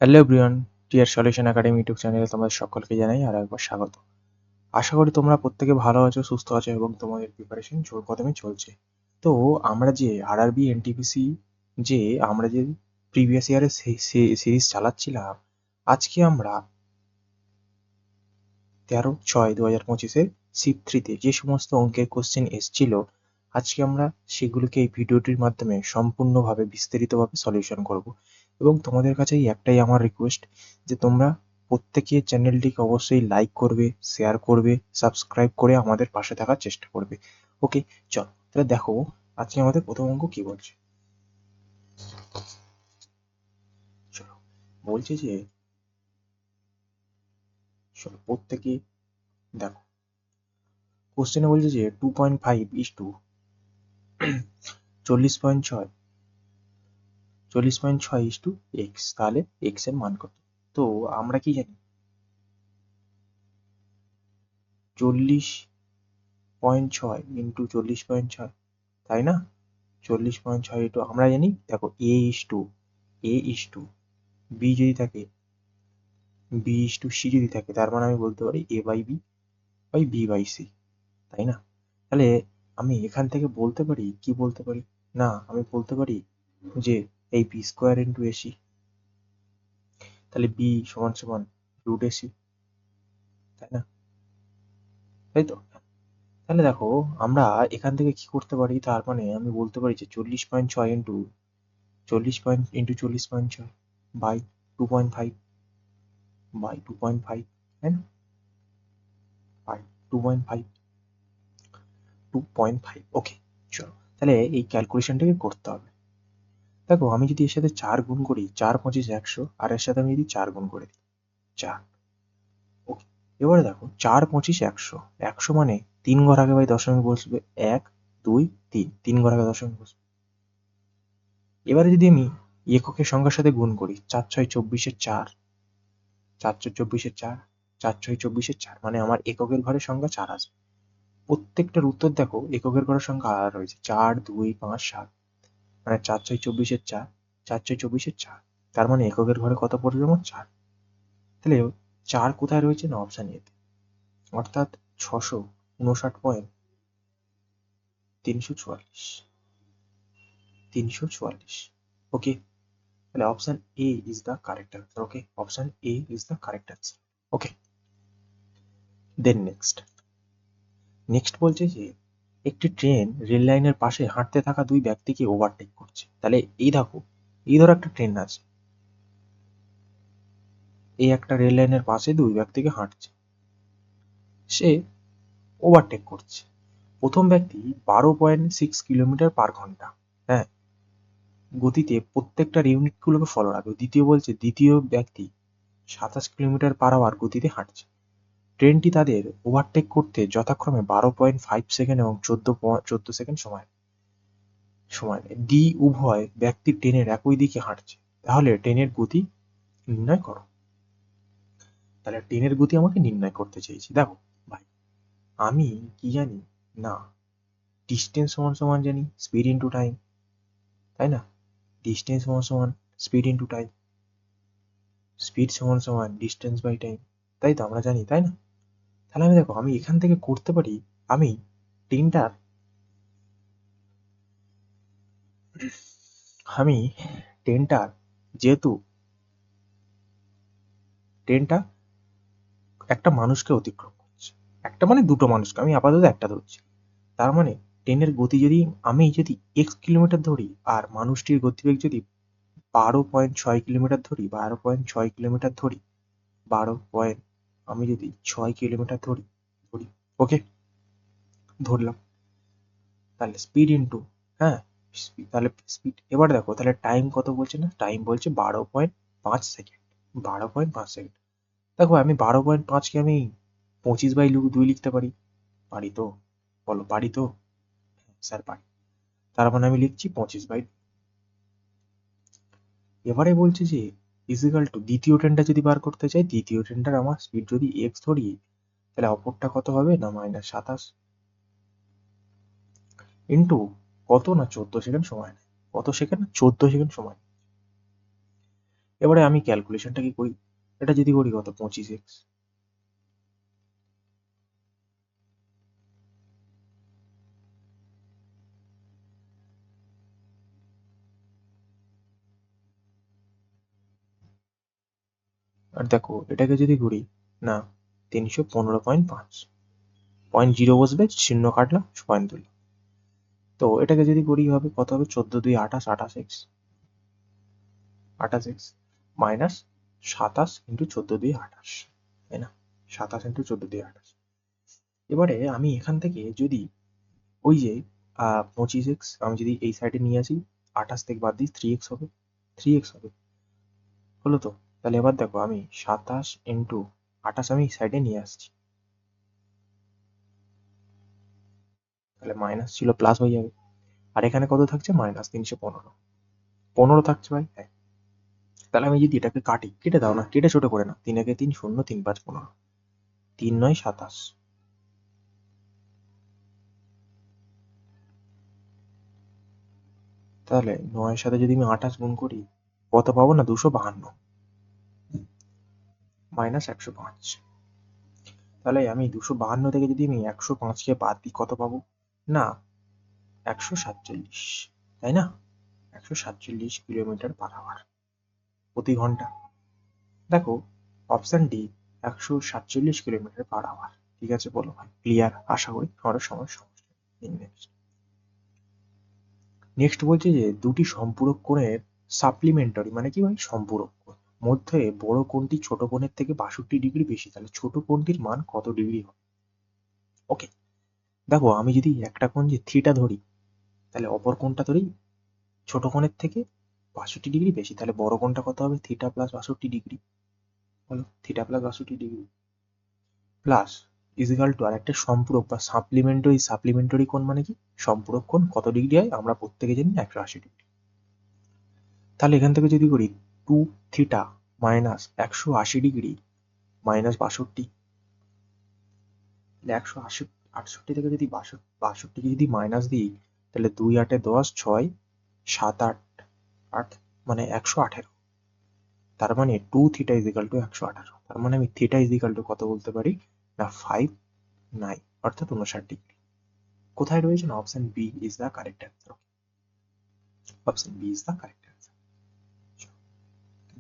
Hello everyone, টিয়ার solution academy YouTube চ্যানেলে তোমাদের সকলকে জানাই আর একবার স্বাগত। আশা করি তোমরা প্রত্যেকে ভালো আছো, সুস্থ আছো এবং তোমাদের প্রিপারেশন জোর কদমে চলছে। তো আমরা যে আরআরবি এনটিপিসি যে আমরা যে প্রিভিয়াস ইয়ারের সিরিজ চালাচ্ছিলাম, আজকে আমরা 13/6/2025-এর শিফট 3-তে যে সমস্ত অঙ্কের কোশ্চেন এসছিল, আজকে আমরা সেগুলোকে এই ভিডিওটির মাধ্যমে সম্পূর্ণভাবে বিস্তারিতভাবে সলিউশন করব। এবং তোমাদের কাছে একটাই আমার রিকোয়েস্ট যে তোমরা প্রত্যেকে চ্যানেলটিকে অবশ্যই লাইক করবে, শেয়ার করবে, সাবস্ক্রাইব করে আমাদের পাশে থাকার চেষ্টা করবে। ওকে, চল তাহলে দেখো আজকে আমাদের প্রথম অঙ্ক কি বলছে। চলো, বলছে যে চলো প্রত্যেকে দেখো, কোশ্চেনে বলছে যে 2.5:40.6 40.6 তাহলে এক্স এর মান কত। তো আমরা কি জানি 40.6 ইন্টু 40.6, তাই না? 40.6 ইন্টু আমরা জানি, দেখো বি যদি থাকে, বি/সি যদি থাকে, তার মানে আমি বলতে পারি a/b/b/c, তাই না? তাহলে আমি এখান থেকে বলতে পারি, কি বলতে পারি, না আমি বলতে পারি যে এই b² × ac, তাহলে b সমান সমান √ac, তাই না? তাই তো? তাহলে দেখো আমরা এখান থেকে কি করতে পারি, তার মানে আমি বলতে পারি যে 40.6 ইন্টু 40.6 বাই 2.5 বাই 2.5, তাই না? বাই 2.5, 2.5। ওকে, চলো তাহলে এই ক্যালকুলেশনটাকে করতে হবে। দেখো আমি যদি এর সাথে 4 গুণ করি, 4×25=100, আর এর সাথে আমি যদি 4 গুণ করে দিই 4। ওকে, এবারে দেখো 4×25=100, 100 মানে 3 ঘর আগে ভাই দশমিক বসবে, 1 2 3, 3 ঘর আগে দশমিক বসবে। এবারে যদি আমি এককের সংখ্যার সাথে গুণ করি, 4×6=24, 4×4=24, 4×6=24, মানে আমার এককের ঘরের সংখ্যা 4 আসবে। প্রত্যেকটার উত্তর দেখো এককের ঘরের সংখ্যা আলাদা রয়েছে, 4 2 5 7, মানে 4×6=24, 4×6=24, তার মানে এককের ঘরে কত পড়বে আমার 4। তাহলে 4 কোথায় রয়েছে, না অপশন এতে, অর্থাৎ 659.344। ওকে, তাহলে option A is the correct answer. Okay, option A is the correct answer. Okay, then next বলছে যে একটি ট্রেন রেল লাইনের পাশে হাঁটতে থাকা দুই ব্যক্তিকে ওভারটেক করছে। তাহলে এই দেখো, এই ধরো একটা ট্রেন আছে, এই একটা রেল লাইনের পাশে দুই ব্যক্তিকে হাঁটছে, সে ওভারটেক করছে। প্রথম ব্যক্তি 12.6 কিলোমিটার/ঘন্টা, হ্যাঁ, গতিতে প্রত্যেকটার ইউনিটগুলোকে ফলো রাখবে। দ্বিতীয় ব্যক্তি 27 কিলোমিটার/আওয়ার গতিতে হাঁটছে। ট্রেনটি তাদের ওভারটেক করতে যথাক্রমে 12.5 সেকেন্ড এবং 14 সেকেন্ড সময় নেয়। উভয় ব্যক্তি ট্রেনের একই দিকে হাঁটছে, তাহলে ট্রেনের গতি নির্ণয় করো। তাহলে ট্রেনের গতি আমাকে নির্ণয় করতে চেয়েছি। দেখো ভাই, আমি কি জানি, না ডিস্টেন্স সমান সমান জানি স্পিড ইন্টু টাইম, তাই না? ডিস্টেন্স সমান সমান স্পিড ইন্টু টাইম, স্পিড সমান সমান ডিস্টেন্স বাই টাইম, তাই তো আমরা জানি, তাই না? তাহলে আমি দেখো, আমি এখান থেকে করতে পারি, আমি ট্রেনটার আমি ট্রেনটার যেহেতু ট্রেনটা একটা মানুষকে অতিক্রম করছে, একটা মানে দুটো মানুষকে, আমি আপাতত একটা ধরছি, তার মানে ট্রেনের গতি যদি আমি x কিলোমিটার ধরি, আর মানুষটির গতিবেগ যদি 12.6 কিলোমিটার ধরি, 12.6 কিলোমিটার ধরি, 12 পয়েন্ট আমি যদি 6 কিলোমিটার ধরি, ওকে, ধরলাম, তাহলে স্পিড ইন্টু, হ্যাঁ, তাহলে স্পিড। এবার দেখো তাহলে টাইম কত বলছে, না টাইম বলছে 12.5 সেকেন্ড, 12.5 সেকেন্ড। দেখো আমি 12.5কে আমি 25/2 লিখতে পারি, পারি তো? বলো পারি তো? স্যার পারি। তার মানে আমি লিখছি 25/2। এবারে বলছে যে ইজিক্যাল টু দ্বিতীয় ট্রেনটা যদি বার করতে চাই, দ্বিতীয় ট্রেনটার আমার স্পিড যদি এক্স ধরি, তাহলে অপরটা কত হবে, না -27 ইন্টু কত, না 14 সেকেন্ড সময় নেয়। কত সেকেন্ড? 14 সেকেন্ড সময়। এবারে আমি ক্যালকুলেশনটা কি করি, এটা যদি করি কত 25x, আর দেখো এটাকে যদি করি না 315.5, 0.0 বসবে, চিহ্ন কাটলাম, পয়েন্ট তুললাম। তো এটাকে যদি করি হবে কত হবে, 14 2 28, 28x, 28x মাইনাস 27 ইন্টু 14 2 28, তাই না, 27 ইন্টু 14 2 28। এবারে আমি এখান থেকে যদি ওই যে 25x আমি যদি এই সাইডে নিয়ে আসি, 28 থেকে বাদ দিই, 3x হবে, 3x হবে, হলো তো। তাহলে এবার দেখো আমি 27 ইন্টু 28 আমি এই সাইডে নিয়ে আসছি, তাহলে মাইনাস ছিল প্লাস হয়ে যাবে। আর এখানে কত থাকছে, মাইনাস 315, 15 থাকছে ভাই, হ্যাঁ। তাহলে আমি যদি এটাকে কাটি, কেটে দাও না, কেটে ছোট করে না, 3 একে 3, 0 3 5 15, 3 9 27, তাহলে 9 সাথে যদি আমি 28 গুণ করি কত পাবো না, 252 মাইনাস 105। তাহলে আমি 252 থেকে যদি আমি 105কে বাদ দিই কত পাবো না 147, তাই না, 147 কিলোমিটার পার আওয়ার প্রতি ঘন্টা। দেখো option D 147 kilometre per hour. ঠিক আছে, বলো ভাই, ক্লিয়ার? আশা করি তোমাদের সমস্যা। নেক্সট বলছে যে দুটি সম্পূরক কোণের সাপ্লিমেন্টারি, মানে কি ভাই, সম্পূরক কোণ মধ্যে বড় কোণটি ছোট কোণের থেকে 62 ডিগ্রি বেশি, তাহলে ছোট কোণটির মান কত ডিগ্রি হবে? ওকে, দেখো আমি যদি একটা কোণ যে থিটা ধরি, তাহলে অপর কোণটা ধরি ছোট কোণের থেকে 62 ডিগ্রি বেশি, তাহলে বড় কোণটা কত হবে, থিটা প্লাস 62 ডিগ্রি, বলো, theta plus 62 degree plus is equal to আর একটা সম্পূরক বা সাপ্লিমেন্টারি, সাপ্লিমেন্টারি কোণ মানে কি, সম্পূরক কোণ কত ডিগ্রি হয় আমরা প্রত্যেকে জানি, 180 ডিগ্রি। তাহলে এখান থেকে যদি করি 2 থিটা মাইনাস 180 ডিগ্রি মাইনাস 62, তাহলে 168 থেকে যদি 62কে যদি মাইনাস দিই, তাহলে 2 8 10, 6 7 8 8 মানে 118। তার মানে 2 থিটা ইজিক্যাল টু 118, তার মানে আমি থিটা ইজিক্যাল টু কত বলতে পারি না 5 9, অর্থাৎ 59 ডিগ্রি। কোথায় রয়েছে না, option B is the correct answer. Option B is the correct answer.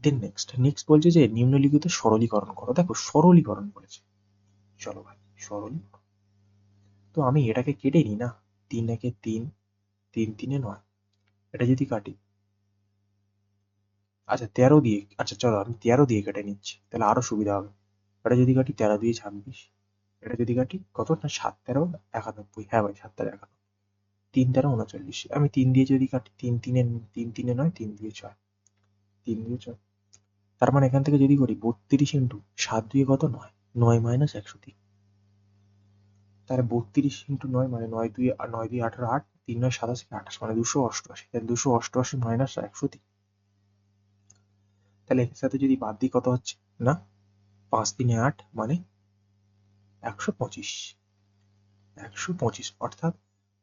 Then next বলছে যে নিম্নলিখিত সরলীকরণ করো। দেখো সরলীকরণ বলেছে, চলো ভাই সরলীকরণ। তো আমি এটাকে কেটে নিই না, 3 একে 3, 3 3 9, এটা যদি কাটি, আচ্ছা 13 দিয়ে, আচ্ছা চলো আমি 13 দিয়ে কেটে নিচ্ছি, তাহলে আরো সুবিধা হবে। এটা যদি কাটি 13 দিয়ে 26, এটা যদি কাটি কত না 7 13 91, হ্যাঁ ভাই 7 13 91, 3 13 39, আমি 3 দিয়ে যদি কাটি, 3 3 3 3 9, 3 দিয়ে 6, 3 দিয়ে 6, তার মানে এখান থেকে যদি করি 32 ইন্টু 7 দিয়ে কত 9, 9 মাইনাস 103, তাহলে 32 ইন্টু 9 মানে 9 2 9 2 18 8, 3 9 87 28 মানে 288, তাহলে 288 মাইনাস 103, তাহলে এর সাথে যদি বাদ দিই কত হচ্ছে না 5 3 8 মানে 125, 125, অর্থাৎ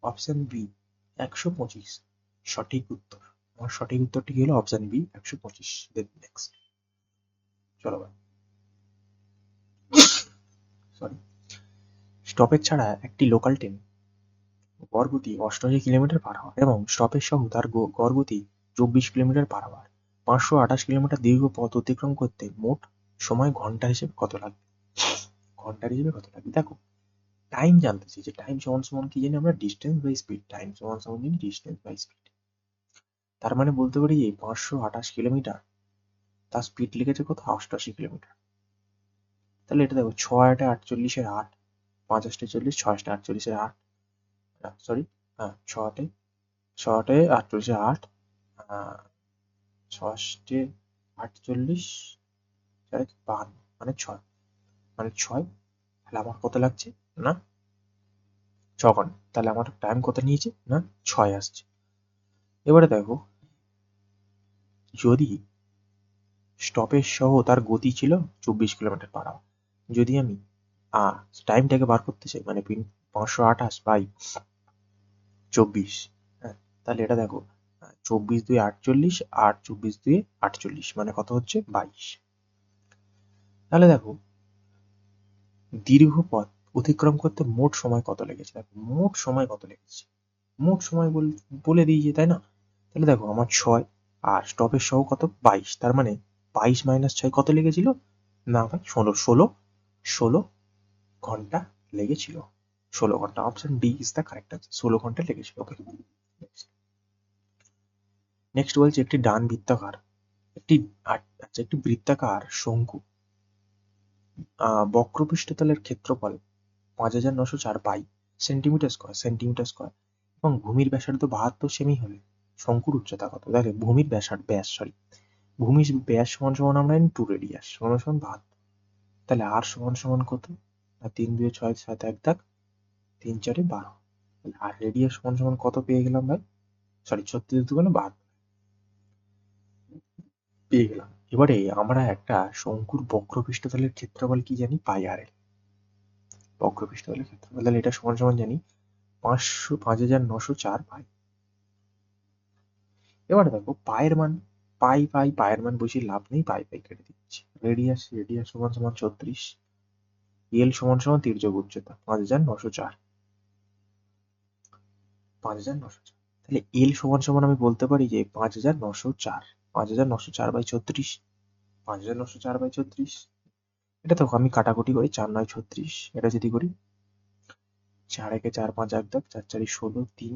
অপশন বি 125 সঠিক উত্তর। আমার সঠিক উত্তরটি কি হলো, অপশন বি 125। দেন নেক্সট, চলো ভাই, সরি, স্টপেজ ছাড়া একটি লোকাল ট্রেন গড় গতি 88 কিলোমিটার পার আওয়ার এবং স্টপেজ সহ তার গড় গতি 24 কিলোমিটার পার আওয়ার 528 কিলোমিটার দীর্ঘ পথ অতিক্রম করতে মোট সময় ঘন্টা হিসেবে কত লাগবে? ঘন্টার হিসেবে কত লাগবে? দেখো টাইম জানতে চাইছে, টাইম সমান সমান কি জানি আমরা, ডিস্টেন্স বাই স্পিড, টাইম সমান সমান জানি ডিস্টেন্স বাই স্পিড। তার মানে বলতে পারি যে 528 কিলোমিটার, তার স্পিড লিখেছে কত, 88 কিলোমিটার। তাহলে এটা দেখো 6 8 48 8, 5 8 40, 6 8 48 8, সরি, হ্যাঁ 6 8 48 8, 6 8 48, 52 মানে 6, মানে 6, তাহলে আমার কত লাগছে না 6 ঘন্টা। তাহলে আমার টাইম কত নিয়েছে না 6 আসছে। এবারে দেখো যদি স্টপেজ সহ তার গতি ছিল 24 কিলোমিটার পার আওয়ার, যদি আমি টাইমটাকে বার করতে চাই, মানে 528 বাই 24, হ্যাঁ, তাহলে এটা দেখো 24 × 2 = 48 আর 24 × 2 = 48 মানে কত হচ্ছে 22। তাহলে দেখো দীর্ঘ পথ অতিক্রম করতে মোট সময় কত লেগেছে। দেখো মোট সময় কত লেগেছে, মোট সময় বলে দিয়েছে তাই না। তাহলে দেখো আমার 6 আর স্টপের সহ কত 22, তার মানে 22 - 6 কত লেগেছিল না ভাই 16 ঘন্টা লেগেছিল। 16 ঘন্টা, option D is the correct answer, 16 ঘন্টা লেগেছিল। ওকে, নেক্সট বলছে একটি ডান বৃত্তাকার একটি বৃত্তাকার শঙ্কু বক্রপৃষ্ঠতলের ক্ষেত্রফল 5904 বাই সেন্টিমিটার স্কয়ার এবং ভূমির ব্যাসার্ধ 72 সেমি হলে শঙ্কুর উচ্চতা কত। দেখে ভূমির ভূমির ব্যাস সমান সমান আমরা 2 রেডিয়াস সমান সমান 72, তাহলে আর সমান সমান কত না 3 2 6 7 1 দাগ 3 4 12, তাহলে আর রেডিয়াস সমান সমান কত পেয়ে গেলাম ভাই, সরি 36 2 72 পেয়ে গেলাম। এবারে আমরা একটা শঙ্কুর বক্রপৃষ্ঠতলের ক্ষেত্রফল কি জানি পাই আর এল, বক্রপৃষ্ঠতলের ক্ষেত্রফল তাহলে এটা সমান সমান জানি 5904 পাই। এবার দেখো পায়ের মান পায়ের মান বসে লাভ নেই, পাই কেটে দিচ্ছি। রেডিয়াস সমান সমান 36, এল সমান সমান তির্যক উচ্চতা 5904, তাহলে এল সমান সমান আমি বলতে পারি যে 5904, 5904/36, 5904/36। এটা দেখো আমি কাটাকুটি করি 4 9 36, এটা যদি করি 4 1 4 5 1 দাগ 4 4 16 3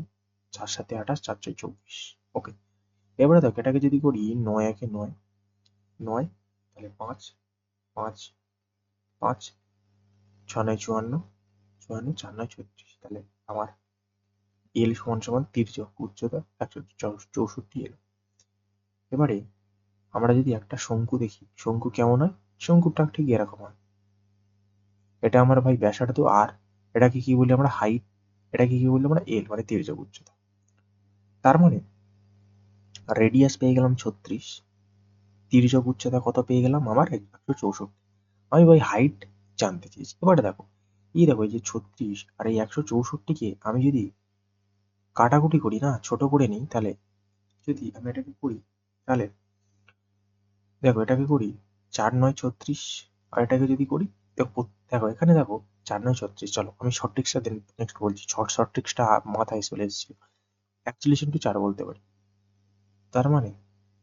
4 7 28 4 6 24। ওকে, এবারে দেখো এটাকে যদি করি 9 1 9 9, তাহলে 5 5 5 6 9 54 54 4 9 36, তাহলে আমার এল সমান সমান তির্যক উচ্চতা 164 এল। এবারে আমরা যদি একটা শঙ্কু দেখি, শঙ্কু কেমন হয়, শঙ্কুটা ঠিক এরকম হয়। এটা আমার ভাই ব্যাসার্ধ আর এটাকে কি বলি আমরা হাইট, এটাকে কি বলি আমরা এল মানে তির্যক উচ্চতা। তার মানে রেডিয়াস পেয়ে গেলাম 36, তির্যক উচ্চতা কত পেয়ে গেলাম আমার 164। আমি ভাই হাইট জানতে চেয়েছি। এবারে দেখো এই যে 36 আর এই 164কে আমি যদি কাটাকুটি করি না ছোট করে নিই, তাহলে যদি আমি এটাকে করি তাহলে দেখো এটাকে করি 4 9 36 আর এটাকে যদি করি দেখো এখানে দেখো 4 9 36। চলো আমি শর্ট ট্রিক্সটা নেক্সট বলছি, শর্ট ট্রিক্সটা মাথায় চলে এসেছিল। 41 × 4 বলতে পারি। তার মানে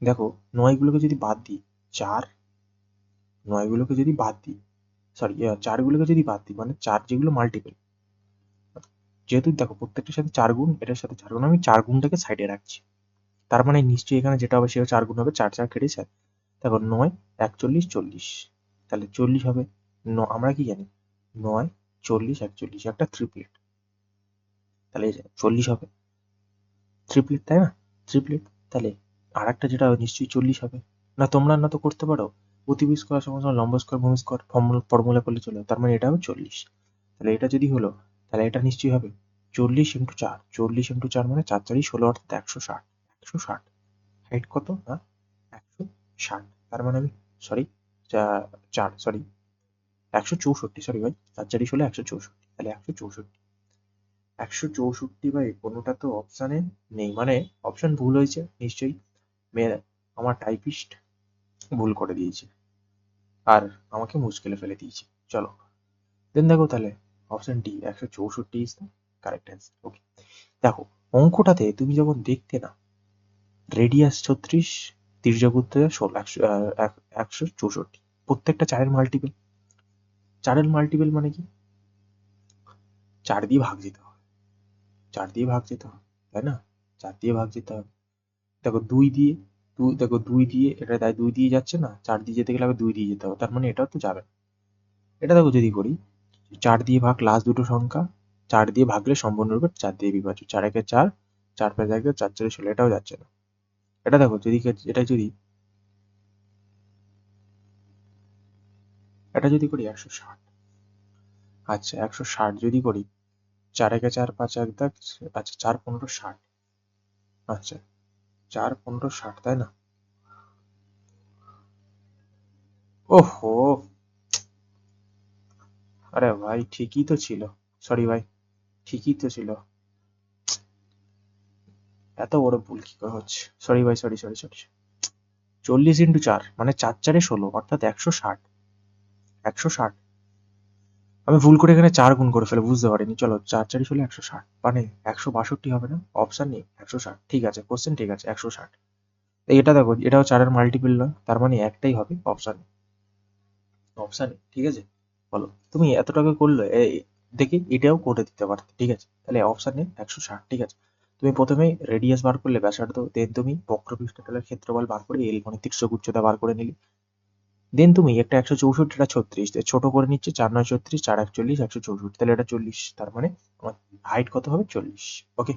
দেখো 9 গুলোকে যদি বাদ দিই 4, 9 গুলোকে যদি বাদ দিই সরি 4 গুলোকে যদি বাদ দিই মানে 4 যেগুলো মাল্টিপল, যেহেতু দেখো প্রত্যেকটার সাথে 4 গুণ, এটার সাথে 4 গুণ, আমি 4 গুণটাকে সাইডে রাখছি। তার মানে নিশ্চয়ই এখানে যেটা হবে সেটা 4 গুণ হবে, 4 4 কেটে 4। দেখো 9 41 40, তাহলে 40 হবে। আমরা কি জানি 9 40 41 একটা ট্রিপলেট, তাহলে 40 হবে ট্রিপলেট, তাই না ট্রিপলেট। তাহলে আর একটা যেটা নিশ্চয়ই 40 হবে না, তোমরা না তো করতে পারো অতিভু স্কয়ার সমান সমান লম্ব স্কয়ার ভূমি স্কয়ার ফর্মুলা করলে চলে, তার মানে এটা হবে 40। তাহলে এটা যদি হলো তাহলে এটা নিশ্চয়ই হবে 40 × 4, 40 × 4 মানে 4 4 16 অর্থাৎ 160, 160। হাইট কত না 160, তার মানে আমি সরি 164, সরি ভাই 4 4 16 164, তাহলে 164, 164 ভাই কোনোটা তো অপশানে নেই, মানে অপশন ভুল হয়েছে নিশ্চয়ই, আমার টাইপিস্ট ভুল করে দিয়েছে আর আমাকে মুশকিলে ফেলে দিয়েছে। চলো দেন দেখো তাহলে option D 164 is the correct answer. Okay, দেখো অঙ্কটাতে তুমি যখন দেখতে না রেডিয়াস 36, তির্যক উচ্চতা 164, প্রত্যেকটা 4-এর মাল্টিপল। 4-এর মাল্টিপল মানে কি 4 দিয়ে ভাগ যেতে হবে, 4 দিয়ে ভাগ যেতে হবে, তাই না 4 দিয়ে ভাগ যেতে হবে। দেখো 2 দিয়ে দেখো 2 দিয়ে এটা তাই 2 দিয়ে যাচ্ছে না, 4 দিয়ে যেতে গেলে আবার 2 দিয়ে যেতে হবে, তার মানে এটাও তো যাবে না। এটা দেখো যদি করি 4 দিয়ে ভাগ লাস্ট দুটো সংখ্যা, 4 দিয়ে ভাগলে সম্পূর্ণরূপে 4 দিয়ে বিভাজ্য, 4 1 4, 4 5 1 4 4 16, এটাও যাচ্ছে না। এটা দেখো যদি এটা যদি করি 160, আচ্ছা 160 যদি করি 4 1 4 5 1 দাগ, আচ্ছা 4 15 60, আচ্ছা 4 15 60, তাই না। ওহো, আরে ভাই ঠিকই তো ছিল, সরি ভাই ঠিকই তো ছিল। এত বড় ভুল কি করে হচ্ছে? সরি ভাই, সরি সরি সরি। 40 × 4 মানে 4×4 = 16, অর্থাৎ 160। 160। আমি ভুল করে এখানে 4 গুণ করে ফেলে বুঝতে পারিনি। চলো 4×4 = 160, মানে 162 হবে না? অপশন নেই, 160। ঠিক আছে, কোশ্চেন ঠিক আছে, 160। এটা দেখো, এটাও 4-এর মাল্টিপল নয়, তার মানে একটাই হবে, অপশন। অপশন ঠিক আছে। বলো, তুমি এতটাকে করলে দেখি এটাও করে দিতে পারতে, ঠিক আছে? তাহলে অপশন 160, ঠিক আছে। তুমি প্রথমেই রেডিয়াস বার করলে ব্যাসার্ধ, দেন তুমি বক্রপৃষ্ঠতলের ক্ষেত্রফল বার করে এল মানে তির্যক উচ্চতা বার করে নিলে। দেন তুমি একটা 164, এটা 36, ছোট করে নিচ্ছে, 4×9 = 36, 4×1 = 40, 164, তাহলে এটা 40, তার মানে আমার হাইট কত হবে? 40। ওকে,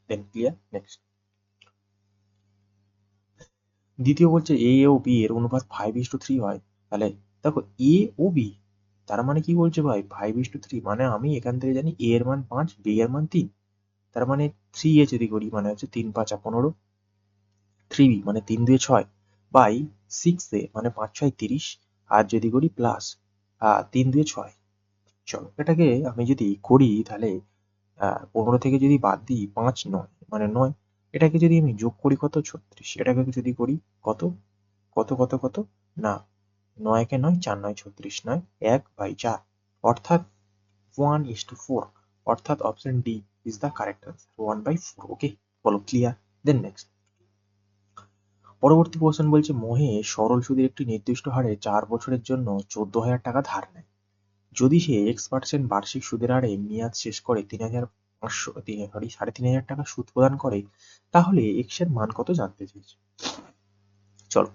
দেন ক্লিয়ার। নেক্সট, দ্বিতীয় বলছে এ ও বি এর অনুপাত 5:3 হয়। তাহলে দেখো, এ ও বি, তার মানে কি বলছে ভাই? 5:3, মানে আমি এখান থেকে জানি এ এর মান 5, বি এর মান 3। তার মানে 3 এ যদি করি মানে হচ্ছে 3×5 = 15, 3b মানে 3×2 = 6, বাই 6 এ মানে 5×6 = 30, আর যদি করি প্লাস 3×2 = 6। চলো এটাকে আমি যদি করি তাহলে 15 থেকে যদি বাদ দিই 5 9 মানে 9, এটাকে যদি আমি যোগ করি কত? 36। এটাকে যদি করি কত কত কত কত না, 9 কে 9, 4 9 36, 9 1/4, অর্থাৎ 1:4, অর্থাৎ option D is the correct answer, 1/4। ওকে, বলো ক্লিয়ার। দেন নেক্সট, পরবর্তী কোশ্চেন বলছে মহেশ সরল সুদের একটি নির্দিষ্ট হারে 4 বছরের জন্য 14,000 টাকা ধার নেয়। যদি সে x% বার্ষিক সুদের হারে মেয়াদ শেষ করে 3,500 3,500 টাকা সুদ প্রদান করে, তাহলে x এর মান কত জানতে চেয়েছে। চলো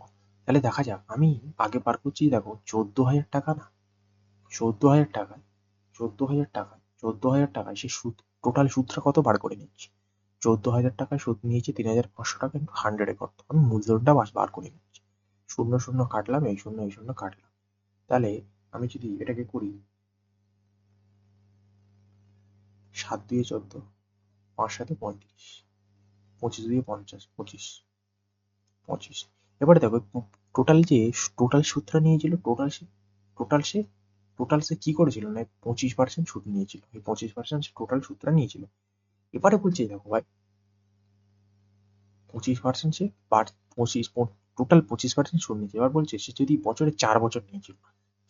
তাহলে দেখা যাক, আমি আগে বার করছি। দেখো 14,000 টাকা না, 14,000 টাকায় 14,000 টাকায় 14,000 টাকায় সে সুদ, টোটাল সুদটা কত বার করে নিচ্ছি। 14,000 টাকায় সুদ নিয়েছে, 3,500 টাকা ইন্টু 100 কত, আমি মূলধনটা বার করে নিচ্ছি। শূন্য শূন্য কাটলাম, এই শূন্য এই শূন্য কাটলাম। তাহলে আমি যদি এটাকে করি, 7×2 = 14, 5×7 = 35, 25×2 = 50, 25 25। এবারে দেখো টোটাল যে টোটাল সুদটা নিয়েছিল, টোটাল সে কি করেছিল না, 25% সুদ নিয়েছিল, এই 25% টোটাল সুদটা নিয়েছিল। এবারে বলছে দেখো ভাই, 25% সে বাট 25 টোটাল 25% সুদ নিয়েছে। এবার বলছে সে যদি বছরে 4 বছর নিয়েছিল,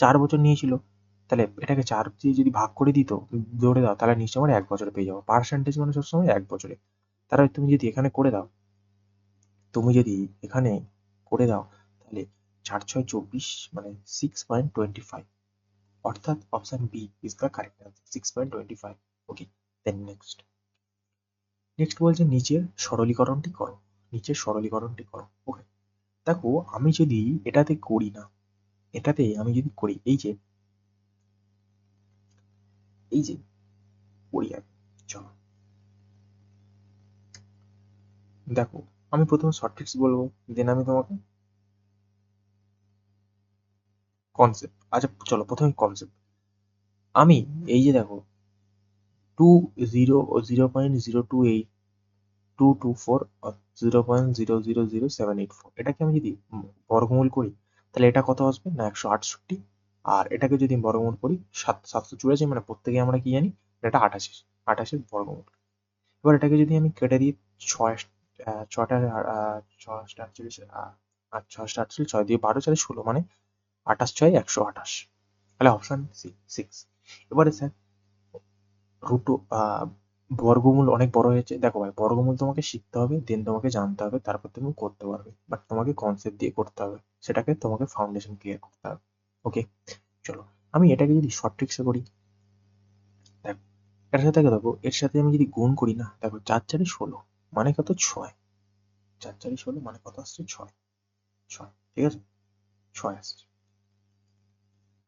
4 বছর নিয়েছিল, তাহলে এটাকে 4 দিয়ে যদি ভাগ করে দিত, ধরে দাও, তাহলে নিশ্চয় আমরা 1 বছরে পেয়ে যাবো। পার্সেন্টেজ মানে সবসময় 1 বছরে। তাহলে তুমি যদি এখানে করে দাও, তুমি যদি এখানে করে দাও, তাহলে 4×6 = 24, মানে 6.25, অর্থাৎ option B is the correct answer, 6.25। Okay, then next, বলছে নিচের সরলীকরণটি করো। ওকে, দেখো আমি যদি এটাতে করি না, এটাতে আমি যদি করি, এই যে করি আমি, চলো দেখো, আমি প্রথমে শর্ট ট্রিক্স বলবো, দেন আমি তোমাকে কনসেপ্ট। আচ্ছা চলো প্রথমে কনসেপ্ট। আমি এই যে দেখো 0.028 224 এটাকে আমি যদি বর্গমূল করি, তাহলে এটা কত আসবে না 168। আর এটাকে যদি বর্গমূল করি 784, মানে প্রত্যেকে আমরা কি জানি, এটা 88, 88 বর্গমূল। এবার এটাকে যদি আমি কেটে দিই, ছয় ছটা 6 6 দিয়ে 12 4 16, মানে 28 6 128, তাহলে অপশন সি 6। এবারে স্যার রুট, বর্গমূল অনেক বড় হয়েছে। দেখো ভাই, বর্গমূল তোমাকে শিখতে হবে, দেন তোমাকে জানতে হবে, তারপর তুমি করতে পারবে, বাট তোমাকে কনসেপ্ট দিয়ে করতে হবে, সেটাকে তোমাকে ফাউন্ডেশন ক্লিয়ার করতে হবে। ওকে, চলো আমি এটাকে যদি শর্ট ট্রিক্সে করি, দেখো এর সাথে আমি যদি গুণ করি না, দেখো 4×4 = 16, মানে কত? 6। 4×4 = 16, মানে কত আসছে? 6। 6, ঠিক আছে, 6 আসছে।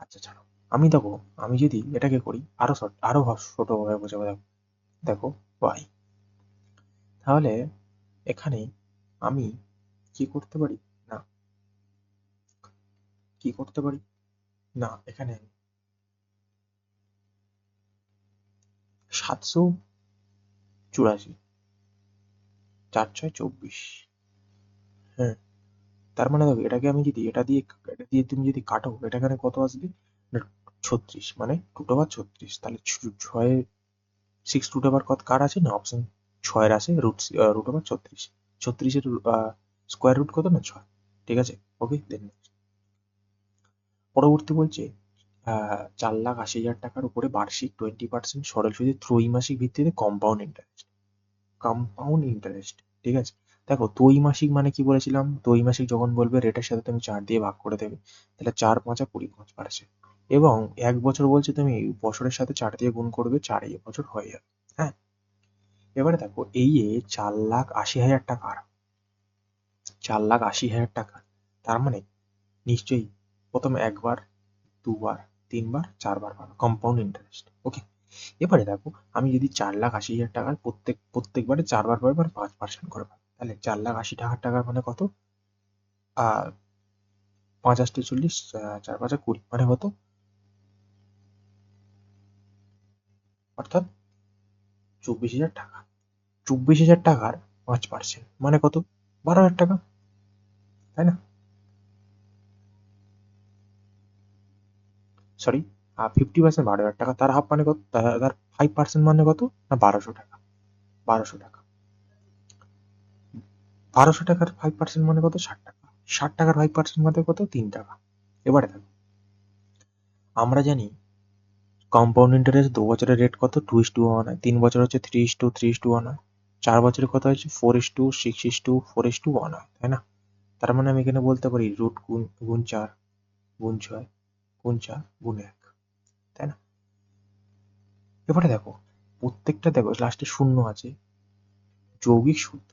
আচ্ছা ছাড়ো, দেখো আমি যদি এটাকে করি আরো ছোট ভাবে বোঝাবো। দেখো দেখো y, তাহলে এখানে আমি কি করতে পারি না, এখানে 784, 4×6 = 24। হ্যাঁ, তার মানে দেখো এটাকে আমি যদি এটা দিয়ে তুমি যদি কাটো, এটা এখানে কত আসবে না, 36, মানে 2^36। তাহলে 6 6 কত কার আছে না, অপশন 6 আসে রুট ওভার 36। 36-এর স্কোয়ার রুট কত না 6। ঠিক আছে, ওকে। দেন পরবর্তী বলছে 4,80,000 টাকার উপরে বার্ষিক 20% সরল সুদে ত্রৈমাসিক ভিত্তিতে কম্পাউন্ড ইন্টারেস্ট। ঠিক আছে, দেখো ত্রৈমাসিক মানে কি বলেছিলাম, ত্রৈমাসিক যখন বলবে রেটের সাথে তুমি 4 দিয়ে ভাগ করে দেবে, তাহলে 4 5 25%। এবং 1 বছর বলছে তুমি বছরের সাথে 4 দিয়ে গুণ করবে, 4 বছর হয়ে যাবে। হ্যাঁ, এবারে দেখো এই যে 4,80,000 টাকার 4,80,000 টাকা, তার মানে নিশ্চয়ই প্রথম একবার, দুবার, তিনবার, চারবার পাবে কম্পাউন্ড ইন্টারেস্ট। ওকে, এবারে দেখো আমি যদি 4,80,000 টাকার প্রত্যেকবারে 4 বার পাবে, মানে 5% করে পাবে, তাহলে 4,80,000 টাকার মানে কত? 5 × 8 = 40, 4 × 5 = 20, মানে কত? অর্থাৎ 24,000 টাকা। 24,000 টাকার 5% মানে কত? 12,000 টাকা, তাই না? সরি, 50% 12,000 টাকা, তার হাফ মানে কত? তার 5% মানে কত না? 1,200 টাকা। 1,200 টাকা, 1,200 টাকার 5% মানে কত? 60 টাকা। 60 টাকার 5% মানে কত? 3 টাকা। এবারে দেখো আমরা জানি কম্পাউন্ড ইন্টারেস্ট 2 বছরের রেট কত? 2:1 হয়। 3 বছর হচ্ছে 3:3:1 হয়। 4 বছরের কত হচ্ছে? 4:6:4:1 হয়, তাই না? তার মানে আমি এখানে বলতে পারি রুট গুণ 4 গুণ 6 গুণ 4 গুণ 1, তাই না? এবারে দেখো প্রত্যেকটা দেখো লাস্টে শূন্য আছে, যৌগিক সুদ।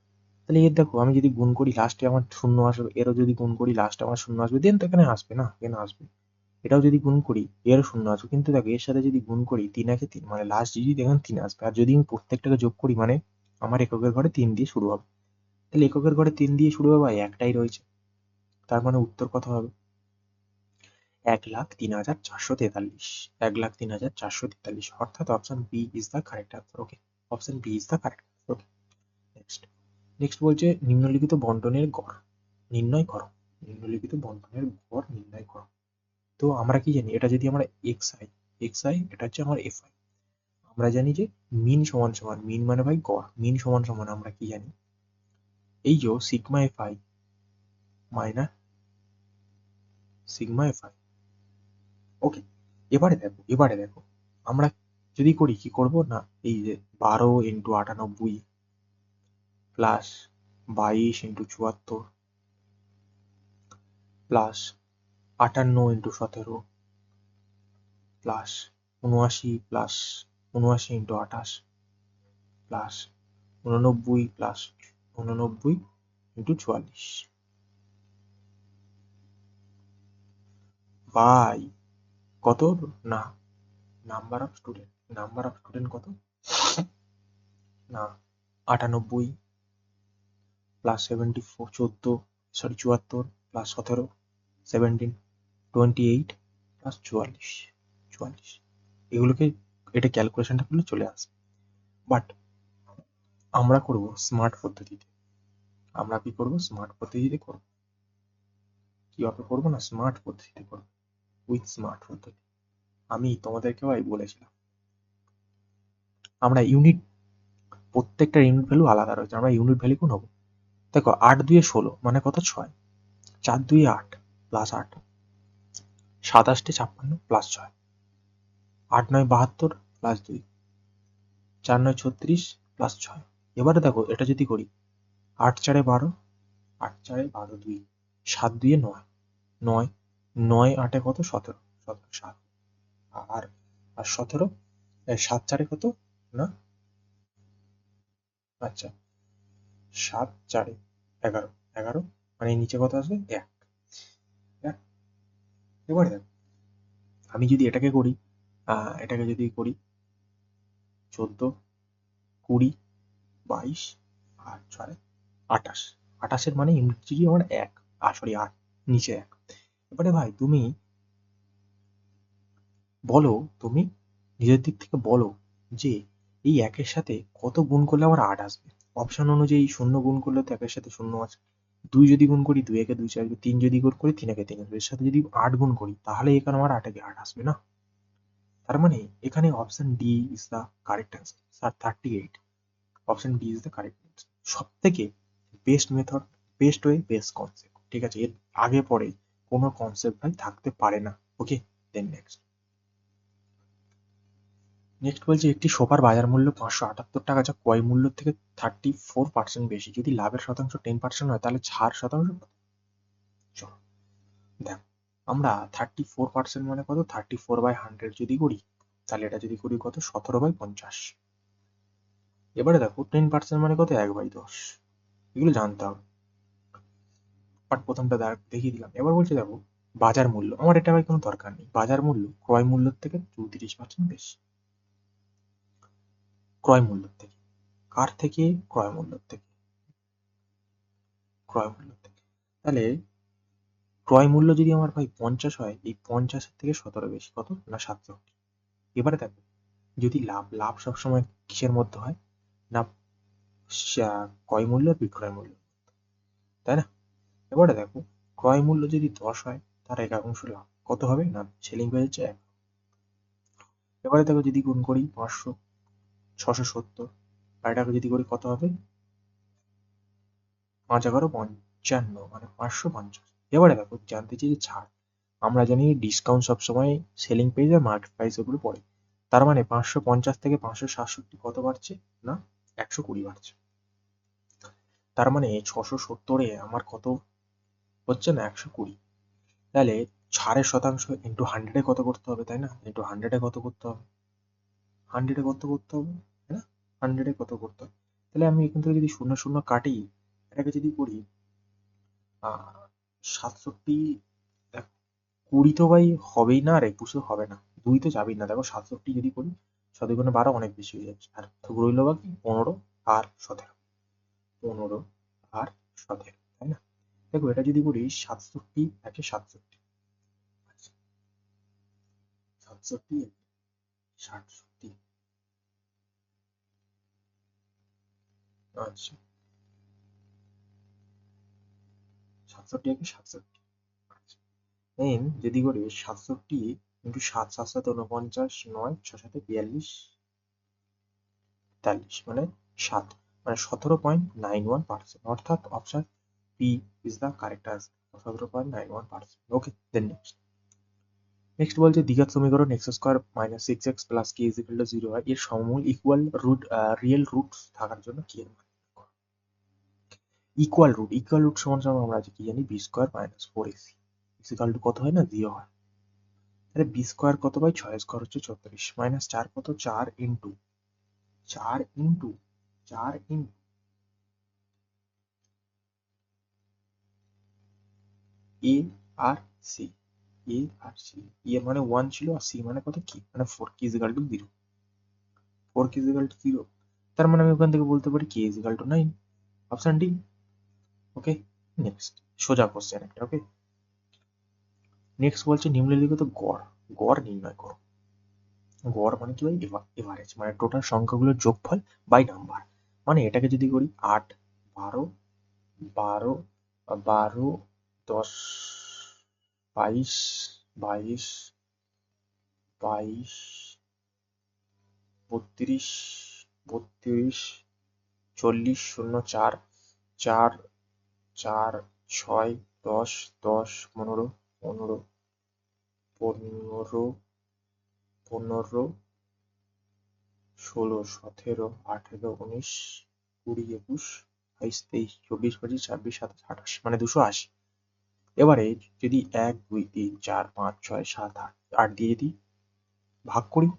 তাহলে এর দেখো আমি যদি গুণ করি লাস্টে আমার শূন্য আসবে, এরও যদি গুণ করি লাস্টে আমার শূন্য আসবে, দেন তো এখানে আসবে না? কেন আসবে? এটাও যদি গুণ করি এরও শূন্য আসবে, কিন্তু দেখো এর সাথে যদি গুণ করি 3 × 3, মানে লাস্ট যদি দেখেন 3 আসবে। আর যদি আমি প্রত্যেকটাকে যোগ করি মানে আমার এককের ঘরে 3 দিয়ে শুরু হবে। তাহলে এককের ঘরে 3 দিয়ে শুরু হবে, আর একটাই রয়েছে, তার মানে উত্তর কত হবে? 1,03,443। 1,03,443, অর্থাৎ option B is the correct answer. Okay, option B is the correct. Okay, next next বলছে নিম্নলিখিত বন্টনের গড় নির্ণয় করো। নিম্নলিখিত বন্টনের গড় নির্ণয় করো। তো আমরা কি জানি, এটা যদি আমরা xi, এটা হচ্ছে আমার fi। আমরা জানি যে মিন সমান সমান, মিন মানে ভাই গড়, মিন সমান সমান আমরা কি জানি, এই যে sigma fi minus sigma fi। ওকে, এবারে দেখো আমরা যদি করি কি করব না, এই যে 12 × 98 plus 22 × 74 plus 58 × 17 plus 79 plus 79 × 28 plus 89 plus 89 × 44 by কত না নাম্বার অফ স্টুডেন্ট কত না 98 প্লাস 74 প্লাস 17 17 28 প্লাস 44 এগুলোকে, এটা ক্যালকুলেশনটা করলে চলে আসবে। বাট আমরা করব স্মার্ট পদ্ধতিতে। আমরা কি করব? স্মার্ট পদ্ধতিতে করব। কিভাবে করবো না? স্মার্ট পদ্ধতিতে করব, উইথ স্মার্ট পদ্ধতি। আমি তোমাদেরকে ভাই বলেছিলাম আমরা প্রত্যেকটা ইউনিট ভ্যালু আলাদা রয়েছে, আমরা ইউনিট ভ্যালু কোন হবো। দেখো 8×2 = 16 মানে কত? 6। 4×2 = 8 প্লাস 8, 27 × 56 প্লাস 6, 8×9 = 72 প্লাস 2, 4×9 = 36 প্লাস 6। এবারে দেখো এটা যদি করি 8×4 = 12, 8×4 = 12, 2, 7×2 = 9, 9, 9 × 8 = কত? 17, 17 7, আর 17 7×4 = কত না? আচ্ছা, 7×4 = 11, 11 মানে নিচে কত আসবে? 1। এবারে দেখো আমি যদি এটাকে করি, এটাকে যদি করি 14, 20, 22 আর 6 28, 28 মানে ইউনিট কি আমার 1, সরি 8, নিচে 1। এবারে ভাই তুমি বলো, তুমি নিজের দিক থেকে বলো যে এই 1-এর সাথে কত গুণ করলে আমার 8 আসবে। অপশন অনুযায়ী 0 গুণ করলে তো 1-এর সাথে 0 আছে, 2 যদি গুণ করি 2-একে 2 আসবে, 3 যদি গুণ করি 3-একে 3 আসবে, এর সাথে যদি 8 গুণ করি তাহলে এখানে আমার 8-একে 8 আসবে না? তার মানে এখানে option D is the correct answer, sir 38। Option B is the correct. সব থেকে best method, best way, best concept. ঠিক আছে, এর আগে পরে কোনো কনসেপ্ট ভাই থাকতে পারে না। ওকে, দেন নেক্সট বলছে একটি সোফার বাজার মূল্য 578 টাকা, যা ক্রয় মূল্য থেকে 34% বেশি। যদি লাভের শতাংশ 10% হয় তাহলে ছাড় শতাংশ কত? চলো দেখো, আমরা 34% মানে কত, 34/100 যদি করি তাহলে এটা যদি করি কত, 17/50। এবারে দেখো 10% মানে কত, 1/10। এগুলো জানতে হবে, বাট প্রথমটা দেখিয়ে দিলাম। এবার বলছে দেখো বাজার মূল্য, আমার এটা ভাই কোনো দরকার নেই। বাজার মূল্য ক্রয় মূল্যের থেকে 34% বেশি। ক্রয় মূল্য থেকে, কার থেকে? ক্রয় মূল্য থেকে, ক্রয় মূল্য থেকে। তাহলে ক্রয় মূল্য যদি আমার ভাই 50 হয়, এই 50-এর থেকে 17 বেশি, কত না 67। এবারে দেখো যদি লাভ সবসময় কিসের মধ্যে হয় না, ক্রয় মূল্য আর বিক্রয় মূল্য, তাই না? এবারে দেখো ক্রয় মূল্য যদি 10 হয় তার 1 লাভ কত হবে না, সেলিং প্রাইস হচ্ছে 1। এবারে দেখো যদি গুণ করি 500, 670, আর এটাকে যদি করি কত হবে, 5×11=55, মানে 550। এবারে দেখো জানতে চাই যে ছাড়, আমরা জানি ডিসকাউন্ট সবসময় সেলিং প্রাইস আর মার্কেট প্রাইসের উপরে পড়ে। তার মানে 550 থেকে 567 কত বাড়ছে না, 120 বাড়ছে। তার মানে 670-এ আমার কত হচ্ছে না, 120। তাহলে ছাড়ের শতাংশ ইন্টু 100-এ কত করতে হবে, তাই না? ইন্টু 100-এ কত করতে হবে, 100-এ কত করতে হবে, তাই না? 100-এ কত করতে হবে। তাহলে আমি এখান থেকে যদি 0 0 কাটি, এটাকে যদি করি 67, 20 তো ভাই হবেই না, আর 21 হবে না, 2 তো যাবেই না। দেখো 67 যদি করি 7×12 অনেক বেশি হয়ে যাচ্ছে, আর রইল বাকি 15 আর 17, 15 আর 17, তাই না? দেখো এটা যদি করি 67 একে 67, 67 67, আচ্ছা 67 একে 67, দেন যদি করি 67 ইন্টু 7, 7 7 49, 9 6 7 42, 43, মানে 7, মানে 17.91%, অর্থাৎ option P is the correct answer, 17.91%। Okay, then next বলছে দ্বিঘাত সমীকরণ x² - 6x + k = 0 হয়, এর সমমূল ইকুয়াল রুট রিয়েল রুট থাকার জন্য কি এর মান? ইকুয়াল রুট সমান সমান আমরা কি জানি, b² - 4ac কত হয় না, 0 হয়। তাহলে b² কত ভাই, 6² হচ্ছে 34, মাইনাস 4 কত, 4 ইন্টু 4 ইন্টু 4 ইন্টু এ আর সি, এ আর সি, এ মানে 1 ছিল আর সি মানে কত, কি মানে 4, কি ইজ ইকুয়াল টু 0, 4 কি ইজ ইকুয়াল টু 0। তার মানে আমি ওখান থেকে বলতে পারি কি is equal to 9, option D. Okay, next সোজা কোশ্চেন একটা। ওকে, নেক্সট বলছে নিম্নলিখিত গড়, গড় নির্ণয় করো। গড় মানে কি ভাই, এভারেজ, মানে টোটাল সংখ্যাগুলোর যোগফল বাই নাম্বার। মানে এটাকে যদি করি 8, 12, 12, 12, 10, 22, 22, 22, 32, 32, 40, 0, 4, 4, 4, 6, 10, 10, 15, 15, 15, 15, 16, 17, 18, 19, 20, 21, 22, 23, 24, 25, 26, 27, 28, মানে 280। এবারে যদি 1, 2, 3, 4, 5, 6, 7, 8, 8 দিয়ে যদি ভাগ করি,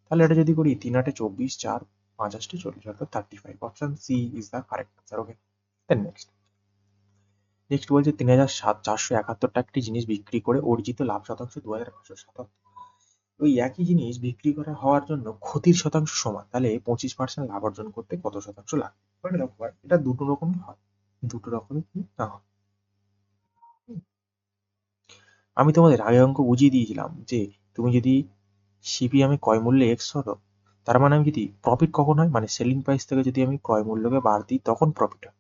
তাহলে এটা যদি করি 3 8 24, 4 5 8 40, অর্থাৎ 35। Option C is the correct answer. Okay, then next বলছে 3,471 টাকা একটি জিনিস বিক্রি করে অর্জিত লাভ শতাংশ 2,577। ওই একই জিনিস বিক্রি করা হওয়ার জন্য ক্ষতির শতাংশ সমান, তাহলে 25% লাভ অর্জন করতে কত শতাংশ লাগবে? মানে দেখো ভাই, এটা দুটো রকমই হয়, দুটো রকমই কি না হয়। আমি তোমাদের আগে অঙ্ক বুঝিয়ে দিয়েছিলাম যে তুমি যদি সিপিএমে ক্রয় মূল্যে এক্স হতো, তার মানে আমি যদি প্রফিট কখন হয়, মানে সেলিং প্রাইস থেকে যদি আমি ক্রয় মূল্যকে বাদ দিই তখন প্রফিট হয়।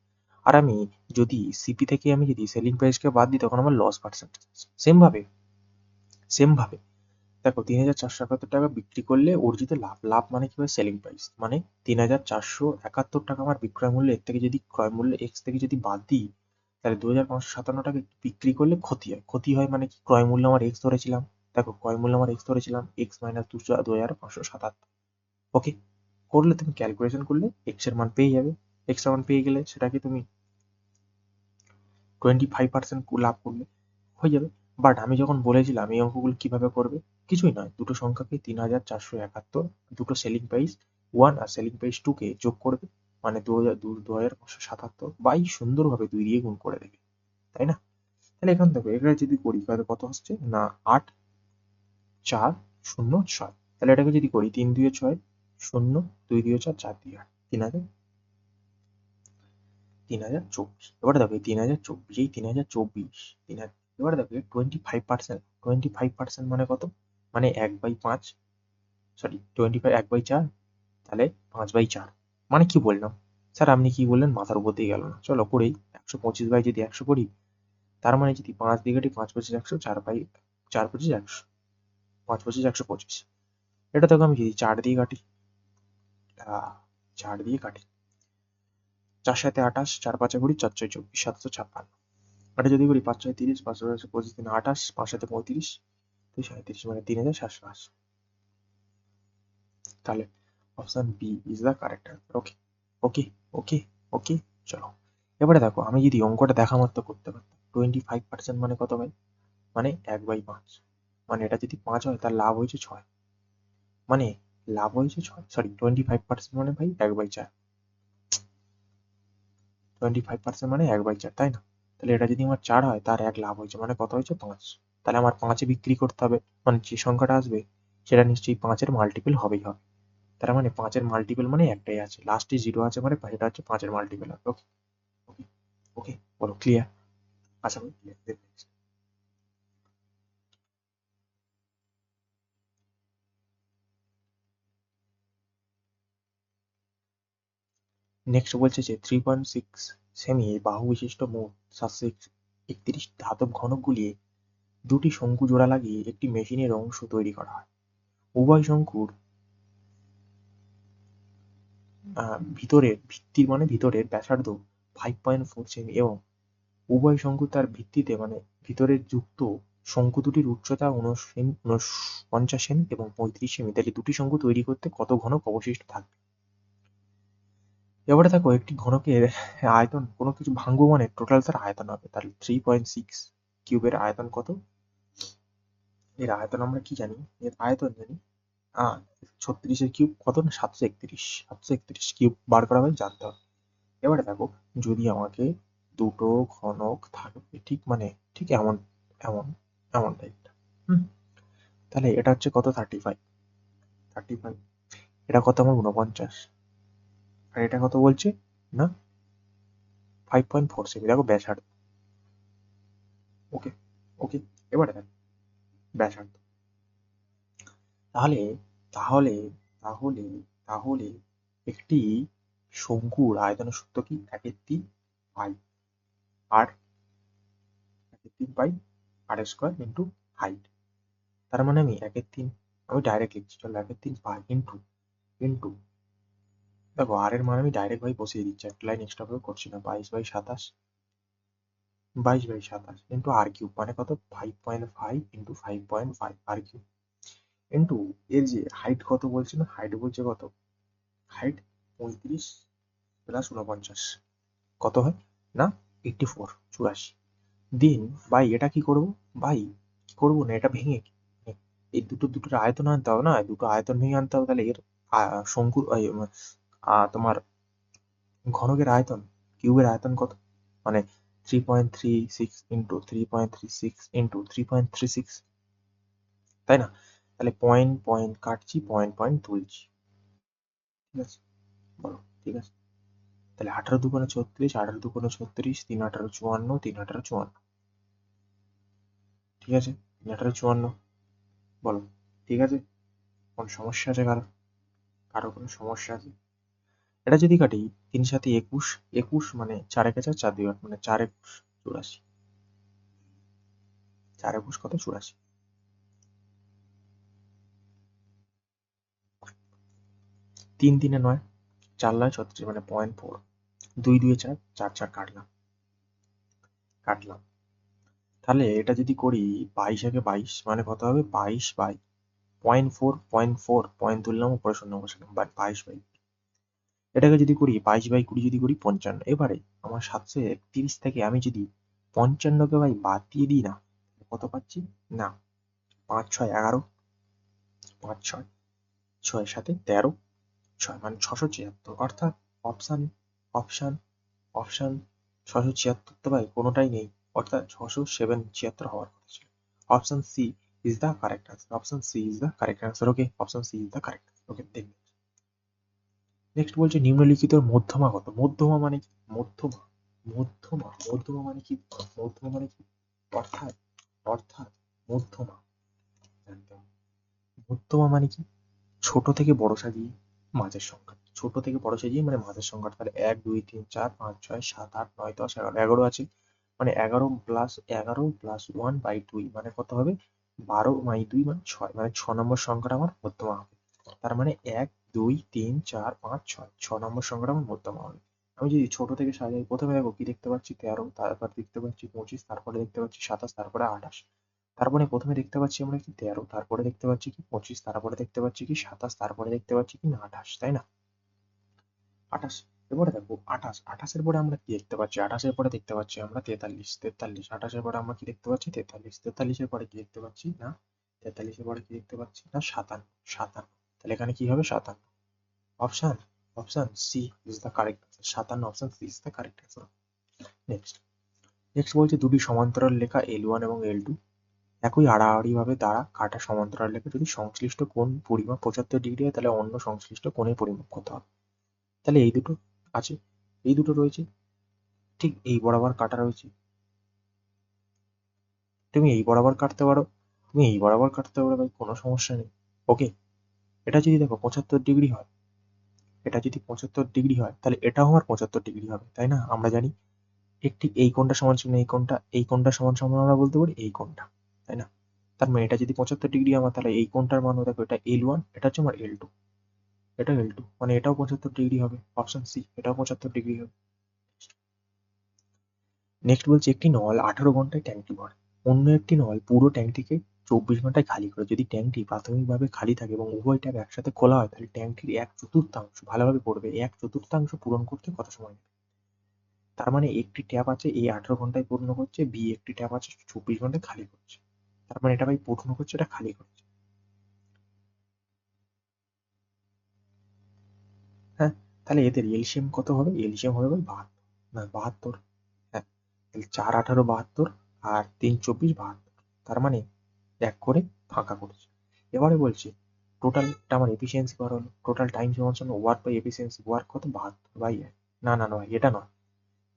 আর আমি যদি সিপি থেকে আমি যদি সেলিং প্রাইসকে বাদ দিই তখন আমার লস পার্সেন্টেজ। সেম ভাবে দেখো 3,471 টাকা বিক্রি করলে অর্জিত লাভ। লাভ মানে কি হয়? Selling price. মানে 3,471 টাকা আমার বিক্রয় মূল্য, এর থেকে যদি ক্রয় মূল্য এক্স থেকে যদি বাদ দিই, তাহলে 2,557 টাকা বিক্রি করলে ক্ষতি হয়। ক্ষতি হয় মানে কি? ক্রয় মূল্য আমার এক্স ধরেছিলাম, দেখো ক্রয় মূল্য আমার এক্স ধরেছিলাম, এক্স মাইনাস 2,577। ওকে, করলে তুমি ক্যালকুলেশন করলে এক্স এর মান পেয়ে যাবে। এক্স এর মান পেয়ে গেলে সেটাকে তুমি 25% লাভ করলে হয়ে যাবে। বাট আমি যখন বলেছিলাম এই অঙ্কগুলো কিভাবে করবে, কিছুই নয়, দুটো সংখ্যাকে 3,471, দুটো সেলিং প্রাইস 1 আর সেলিং প্রাইস 2 কে যোগ করবে, মানে 2,577, বাই সুন্দরভাবে 2 দিয়ে গুণ করে দেবে, তাই না? তাহলে এখান থেকে এটা যদি করি তাহলে কত আসছে না 8,4,0,6। তাহলে এটাকে যদি করি 3 2 6, 0 2 2 4, 4 2 8, 3,024। এবারে দেখো এই 3,024, এই 3,024, এবারে দেখো 25%, 25% মানে কত? মানে 1/5, সরি 25 1/4, তাহলে 5/4। মানে কি বললাম স্যার? আপনি কি বললেন? মাথার উপর দিয়ে গেল না। চলো করেই, 125 বাই যদি 100 করি, তার মানে যদি 5 দিয়ে কাটি, 5 25 100, 4 25 100, 5 25 125। এটা দেখো আমি যদি 4 দিয়ে কাটি, 4 দিয়ে কাটি, 4 7 28, 4 5 20, 4 6 24, 756। এটা যদি করি 5 6 30, 5 6 25, 3 28, 5 7 35, 2 37, মানে 3,780। তাহলে option B is the correct answer. Okay okay okay okay. চলো এবারে দেখো, আমি যদি অঙ্কটা দেখা মতো করতে পারতাম, 25% মানে কত ভাই? মানে 1/5। মানে এটা যদি 5 হয় তার লাভ হয়েছে 6, মানে লাভ হয়েছে 6, সরি 25% মানে ভাই 1/4, 25% মানে 1/4, তাই না? তাহলে এটা যদি আমার 4 হয়, তার 1 লাভ হয়েছে, মানে কত হয়েছে? 5। তাহলে আমার 5-এ বিক্রি করতে হবে, মানে যে সংখ্যাটা আসবে সেটা নিশ্চয়ই 5-এর মাল্টিপল হবেই হবে। তার মানে 5-এর মাল্টিপল মানে একটাই আছে, লাস্টে 0 আছে, মানে সেটা হচ্ছে 5-এর মাল্টিপল হবে। ওকে ওকে ওকে, বলো ক্লিয়ার? আশা করি ক্লিয়ার। নেক্সট বলছে যে 3.6 সেমি বাহু বিশিষ্ট মোট 731 ধাতব ঘনক গুলিয়ে দুটি শঙ্কু জোড়া লাগিয়ে একটি মেশিনের অংশ তৈরি করা হয়। উভয় শঙ্কুর ভিতরের ভিত্তির, মানে ভিতরের ব্যাসার্ধ 5.4 সেমি এবং উভয় শঙ্কু তার ভিত্তিতে, মানে ভিতরের যুক্ত শঙ্কু দুটির উচ্চতা 50 সেমি এবং 35 সেমি। তাহলে দুটি শঙ্কু তৈরি করতে কত ঘনক অবশিষ্ট থাকবে? এবারে দেখো একটি ঘনকের আয়তন, কোনো কিছু ভাঙ্গো মানে টোটাল তার আয়তন হবে। তাহলে 3.6 কিউবের আয়তন কত? এর আয়তন আমরা কি জানি? এর আয়তন জানি 36-এর কিউব কত না 731, 731 কিউব বার করা হয়, জানতে হবে। এবারে দেখো, যদি আমাকে দুটো ঘনক থাকবে, ঠিক মানে ঠিক এমন এমন এমন টাইপটা, তাহলে এটা হচ্ছে কত? 35, 35। এটা কত আমার? 49। আর এটা কত বলছে না 5.4 সেমি। দেখো ব্যাসার্ধ। ওকে ওকে। এবারে দেখো ব্যাসার্ধ, তাহলে তাহলে তাহলে তাহলে একটি শঙ্কুর আয়তনের সূত্র কি? 1/3 পাই আর 1/3 পাই আর স্কোয়ার ইন্টু হাইট। তার মানে আমি 1/3, আমি ডাইরেক্ট লিখছি, চলো 1/3 পাই ইন্টু ইন্টু দেখো আর এর মান আমি ডাইরেক্ট ভাই বসিয়ে দিচ্ছি, একটা লাইন এক্সট্রা করে করছি না। 22/27, 22/27 ইন্টু আর কিউব, মানে কত? 5.5 ইন্টু 5.5 আর কিউব ইন্টু এর যে হাইট কত বলছে না, হাইট বলছে কত? হাইট 35 প্লাস 49 কত হয় না 84, 84। দিন বাই এটা কি করব? বাই কি করবো না, এটা ভেঙে এই দুটোর আয়তন আনতে হবে না, দুটো আয়তন ভেঙে আনতে হবে। তাহলে এর শঙ্কুর তোমার ঘনকের আয়তন, কিউবের আয়তন কত? মানে 3.36 ইন্টু 3.36 ইন্টু 3.36, তাই না? তাহলে পয়েন্ট পয়েন্ট কাটছি, পয়েন্ট পয়েন্ট তুলছি, ঠিক আছে? বলো ঠিক আছে? তাহলে 18 × 2 = 36, 18 × 2 = 36, 3 18 54, 3 18 54, ঠিক আছে? 3 18 54, বলো ঠিক আছে? কোন সমস্যা আছে কারো? কারো কোনো সমস্যা আছে? এটা যদি কাটি 3 7 21, 21 মানে 4 1 4, 4 2 8, মানে 4 21 84, 4 21 কত? 84। তিন তিনে 9, 4 9 36 মানে 0.4, 2 2 4, 4 4 কাটলাম। তাহলে এটা যদি করি 22 একে 22 মানে কত হবে? 22 বাই 0.4, 0.4, পয়েন্ট তুললাম উপরে শূন্য বসালাম, 22 বাই, এটাকে যদি করি 22 বাই 20 যদি করি 55। এবারে আমার 731 থেকে আমি যদি 55কে ভাই বাদ দিয়ে দিই না, কত পাচ্ছি? না, 5 6 11, 5 6 6 7 13, 6 মানে 676, অর্থাৎ অপশান অপশান অপশান 676 তো ভাই কোনোটাই নেই, অর্থাৎ 676 হওয়ার কথা ছিল। Option C is the correct answer. Option C is the correct answer. Okay, option C is the correct. Okay, দেখুন নেক্সট বলছে নিম্নলিখিত মধ্যমা কত? মধ্যমা মানে কি? মধ্যমা মানে কি? মধ্যমা মানে কি? অর্থাৎ অর্থাৎ মধ্যমা জানতে হবে। মধ্যমা মানে কি? ছোট থেকে বড় সাজিয়ে মাঝের সংখ্যা, ছোট থেকে বড় সাজিয়ে মানে মাঝের সংখ্যা। তাহলে 1 2 3 4 5 6 7 8 9 10 11, 11 আছে মানে 11 প্লাস 1/2 মানে কত হবে? 12/2 মানে 6, মানে 6 নম্বর সংখ্যাটা আমার মধ্যমা হবে। তার মানে 1 2 3 4 5 6, 6 নম্বর সংখ্যাটা আমার মধ্যমা হবে। আমি যদি ছোট থেকে সাজাই, প্রথমে দেখো কি দেখতে পাচ্ছি? 13, তারপর দেখতে পাচ্ছি 25, তারপরে দেখতে পাচ্ছি 27, তারপরে 28। তারপরে প্রথমে দেখতে পাচ্ছি আমরা কি 13, তারপরে দেখতে পাচ্ছি কি 25, তারপরে দেখতে পাচ্ছি কি 27, তারপরে দেখতে পাচ্ছি কি না 28, তাই না? 28। এবারে দেখো 28, 28 এর পরে আমরা কি দেখতে পাচ্ছি? 28 এর পরে দেখতে পাচ্ছি আমরা 43, 43। 28 এর পরে আমরা কি দেখতে পাচ্ছি? 43, 43 এর পরে কি দেখতে পাচ্ছি? না 43 এর পরে কি দেখতে পাচ্ছি? না 57, 57। তাহলে এখানে কি হবে? 57। Option option C is the correct answer. 57, option C is the correct answer. Next বলছে দুটি সমান্তরাল লেখা L1 এবং L2 একই আড়াআড়িভাবে দ্বারা কাটা সমান্তরাল রেখা যদি সংশ্লিষ্ট কোণ পরিমাপ 75 ডিগ্রি হয়, তাহলে অন্য সংশ্লিষ্ট কোণের পরিমাপ কত হবে? তাহলে এই দুটো আছে, এই দুটো রয়েছে, ঠিক এই বরাবর কাটা রয়েছে। তুমি এই বরাবর কাটতে পারো, তুমি এই বরাবর কাটতে পারো ভাই, কোনো সমস্যা নেই। ওকে, এটা যদি দেখো 75 ডিগ্রি হয়, এটা যদি 75 ডিগ্রি হয়, তাহলে এটাও আমার 75 ডিগ্রি হবে, তাই না? আমরা জানি একটি এই কোণটা সমান সমান এই কোণটা, এই কোণটা সমান সমান আমরা বলতে পারি এই কোণটা, তাই না? তার মানে এটা যদি 75 ডিগ্রি আমার, তাহলে এই কোণটার মান দেখো, এটা L1, এটা হচ্ছে আমার L2, এটা L2 মানে এটাও 75 ডিগ্রি হবে। অপশন সি, এটাও 75 ডিগ্রি হবে। নেক্সট বলছে একটি নল 18 ঘন্টায় ট্যাঙ্কটি ভরে, অন্য একটি নল পুরো ট্যাঙ্কটিকে 24 ঘন্টায় খালি করে। যদি ট্যাঙ্কটি প্রাথমিকভাবে খালি থাকে এবং উভয় ট্যাপ একসাথে খোলা হয়, তাহলে ট্যাঙ্কটির 1/4, ভালোভাবে পড়বে, 1/4 পূরণ করতে কত সময় নেবে? তার মানে একটি ট্যাপ আছে এই 18 ঘন্টায় পূর্ণ করছে, বি একটি ট্যাপ আছে 24 ঘন্টায় খালি করছে। তার মানে এটা ভাই পূর্ণ করছে, এটা খালি করছে। হ্যাঁ, তাহলে এদের এলসিএম কত হবে? এলসিএম হবে ভাই 72, না 72। হ্যাঁ, তাহলে 4 18 72 আর 3 24 72, তার মানে এক করে ফাঁকা করছে। এবারে বলছে টোটালটা আমার এফিসিয়েন্সি বার হলো, টোটাল টাইম সমান সমান ওয়ার্ক বাই এফিসিয়েন্সি, ওয়ার্ক কত? 72 বাই 1। না না না ভাই, এটা নয়।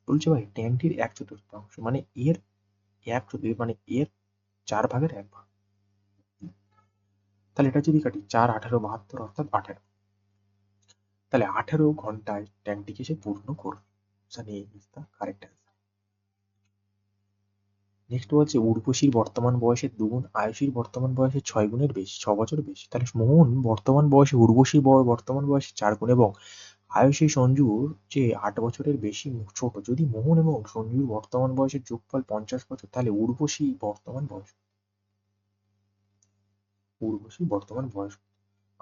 বলছে ভাই ট্যাঙ্কটির 1/4, মানে এর 1/4, মানে এর 4/1 ভাগ। তাহলে এটা যদি কাটি 4 18 72, অর্থাৎ 18। তাহলে 18 ঘন্টায় ট্যাঙ্কটিকে সে পূর্ণ করবে। Option A is the correct answer. Next বলছে উর্বশীর বর্তমান বয়সের 2 গুণ, আয়ুষীর বর্তমান বয়সের 6 গুণের বেশি, 6 বছর বেশি। তাহলে মোহন বর্তমান বয়সে উর্বশীর বর্তমান বয়সে 4 গুণ এবং আয়ুষী সঞ্জুর চেয়ে 8 বছরের বেশি ছোট। যদি মোহন এবং সঞ্জুর বর্তমান বয়সের যোগফল 50 বছর, তাহলে উর্বশী বর্তমান বয়স, উর্বশী বর্তমান বয়স।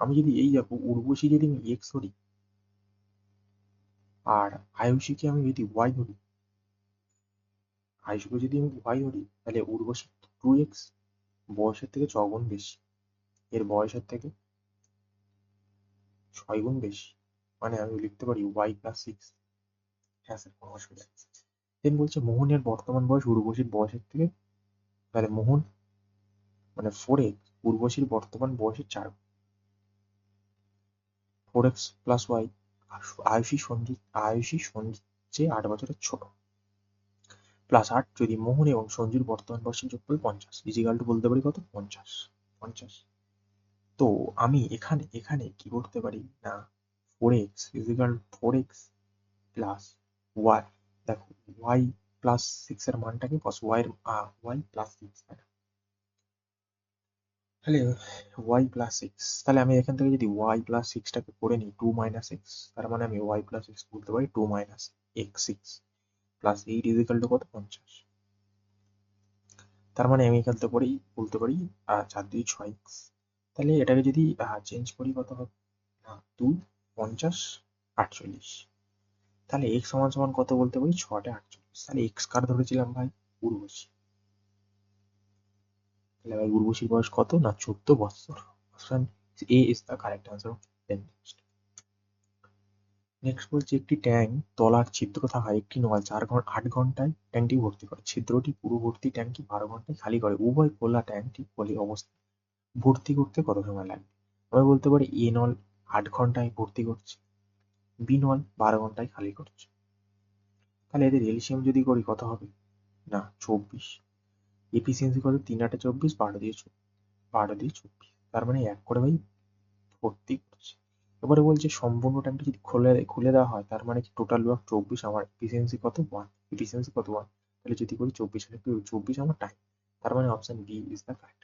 আমি যদি এই দেখো উর্বশী যদি আমি এক্স ধরি আর আয়ুষীকে আমি যদি ওয়াই ধরি, আয়ুষীকে যদি আমি ওয়াই ধরি, তাহলে উর্বশী 2x, বয়সের থেকে 6 গুণ বেশি, এর বয়সের থেকে 6 গুণ বেশি, মানে আমি লিখতে পারি ওয়াই প্লাস 6। হ্যাঁ স্যার, কোনো অসুবিধা নেই। দেন বলছে মোহনের বর্তমান বয়স উর্বশীর বয়সের থেকে, তাহলে মোহন মানে 4x উর্বশীর বর্তমান বয়সের 4, 4x plus Y. Ayushi Sanjit চেয়ে 8 বছরের ছোট, প্লাস 8 যদি মোহন এবং সঞ্জুর বর্তমান বয়সের যোগফল 50, ইজিক্যাল টু বলতে পারি কত? 50, 50। তো আমি এখানে এখানে কি করতে পারি না, 4x is equal 4x plus Y, দেখো ওয়াই প্লাস 6 এর মানটাকে বস, ওয়াই প্লাস 6, তাহলে ওয়াই প্লাস সিক্স, তাহলে আমি এখান থেকে যদি ওয়াই প্লাস সিক্সটাকে করে নিই টু মাইনাস এক্স, তার মানে আমি ওয়াই প্লাস এক্স বলতে পারি two minus X six plus eight is equal to কত 50। তার মানে আমি এখান থেকে বলতে পারি 4 2 6 এক্স। তাহলে এটাকে যদি চেঞ্জ করি কত হবে না 2 50 48। তাহলে এক্স সমান সমান কত বলতে পারি 6 48। তাহলে এক্স কার ধরেছিলাম ভাই উর্বশী। তাহলে ভাই উর্বশীর বয়স কত না 14 বছর। Option A is the correct answer. Next বলছে একটি ট্যাঙ্ক তলার ছিদ্র থাকা একটি নল 8 ঘন্টায় ট্যাঙ্কটি ভর্তি করে। ছিদ্রটি পুরো ভর্তি ট্যাঙ্কটি 12 ঘন্টায় খালি করে। উভয় খোলা ট্যাঙ্কটি খালি অবস্থায় ভর্তি করতে কত সময় লাগবে? আমি বলতে পারি এ নল 8 ঘন্টায় ভর্তি করছে, বি নল 12 ঘন্টায় খালি করছে। তাহলে এদের এলসিএম যদি করি কত হবে না 24। এফিসিয়েন্সি কত 3 8 24, 12 দিয়ে 24। তার মানে এক করে ভাই ভর্তি করছে। এবারে বলছে সম্পূর্ণ ট্যাঙ্কটি যদি খুলে দেওয়া হয় তার মানে কি টোটাল ওয়ার্ক 24, আমার এফিসিয়েন্সি কত 1, এফিসিয়েন্সি কত 1। তাহলে যদি করি 24 হলে 24 আমার টাইম। তার মানে option B is the correct.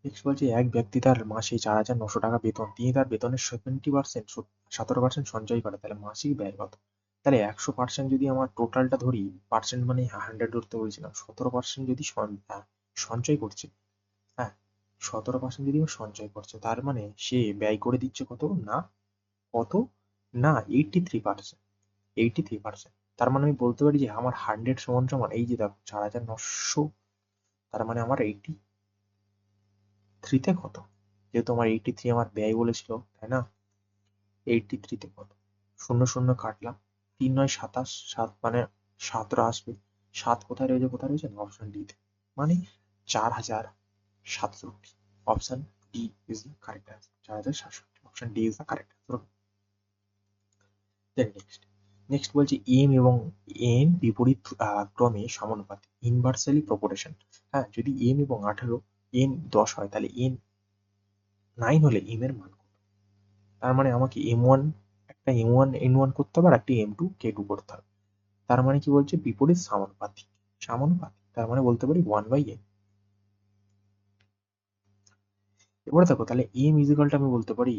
Next বলছে এক ব্যক্তি তার মাসে 4,900 টাকা বেতন, তিনি তার বেতনের 17% 17% সঞ্চয় করে, তাহলে মাসিক ব্যয় কত? তাহলে 100% যদি আমার টোটালটা ধরি, পার্সেন্ট মানে 100 ধরতে বলছিলাম, 17% যদি সঞ্চয় করছে, হ্যাঁ 17% যদি সঞ্চয় করছে তার মানে সে ব্যয় করে দিচ্ছে কত না কত না 83%। 83%। তার মানে আমি বলতে পারি যে আমার 100 সমান সমান এই যে দেখো 4,900, তার মানে আমার 83 তে কত, যেহেতু আমার 83 আমার ব্যয় বলেছিল তাই না, 83 তে কত, শূন্য শূন্য কাটলাম, 3 9 27, 7 মানে 7 আসবে, 7 কোথায় রয়েছে না অপশন ডি তে, মানে 4,067। Option D is the correct answer, 4,067, option D is the correct answer. Then next বলছে এম এবং এন বিপরীত ক্রমে সমানুপাতিক, ইনভার্সালি প্রপোর্শন। হ্যাঁ যদি এম এবং 18, এন 10 হয় তাহলে এন 9 হলে এম এর মান কত? তার মানে আমাকে একটা এম ওয়ান করতে হবে আর একটা M2 K2 করতে হবে। তার মানে কি বলছে বিপরীত সমানুপাতিক, তার মানে বলতে পারি 1/n। এবারে দেখো তাহলে এম ইজিক্যালটা আমি বলতে পারি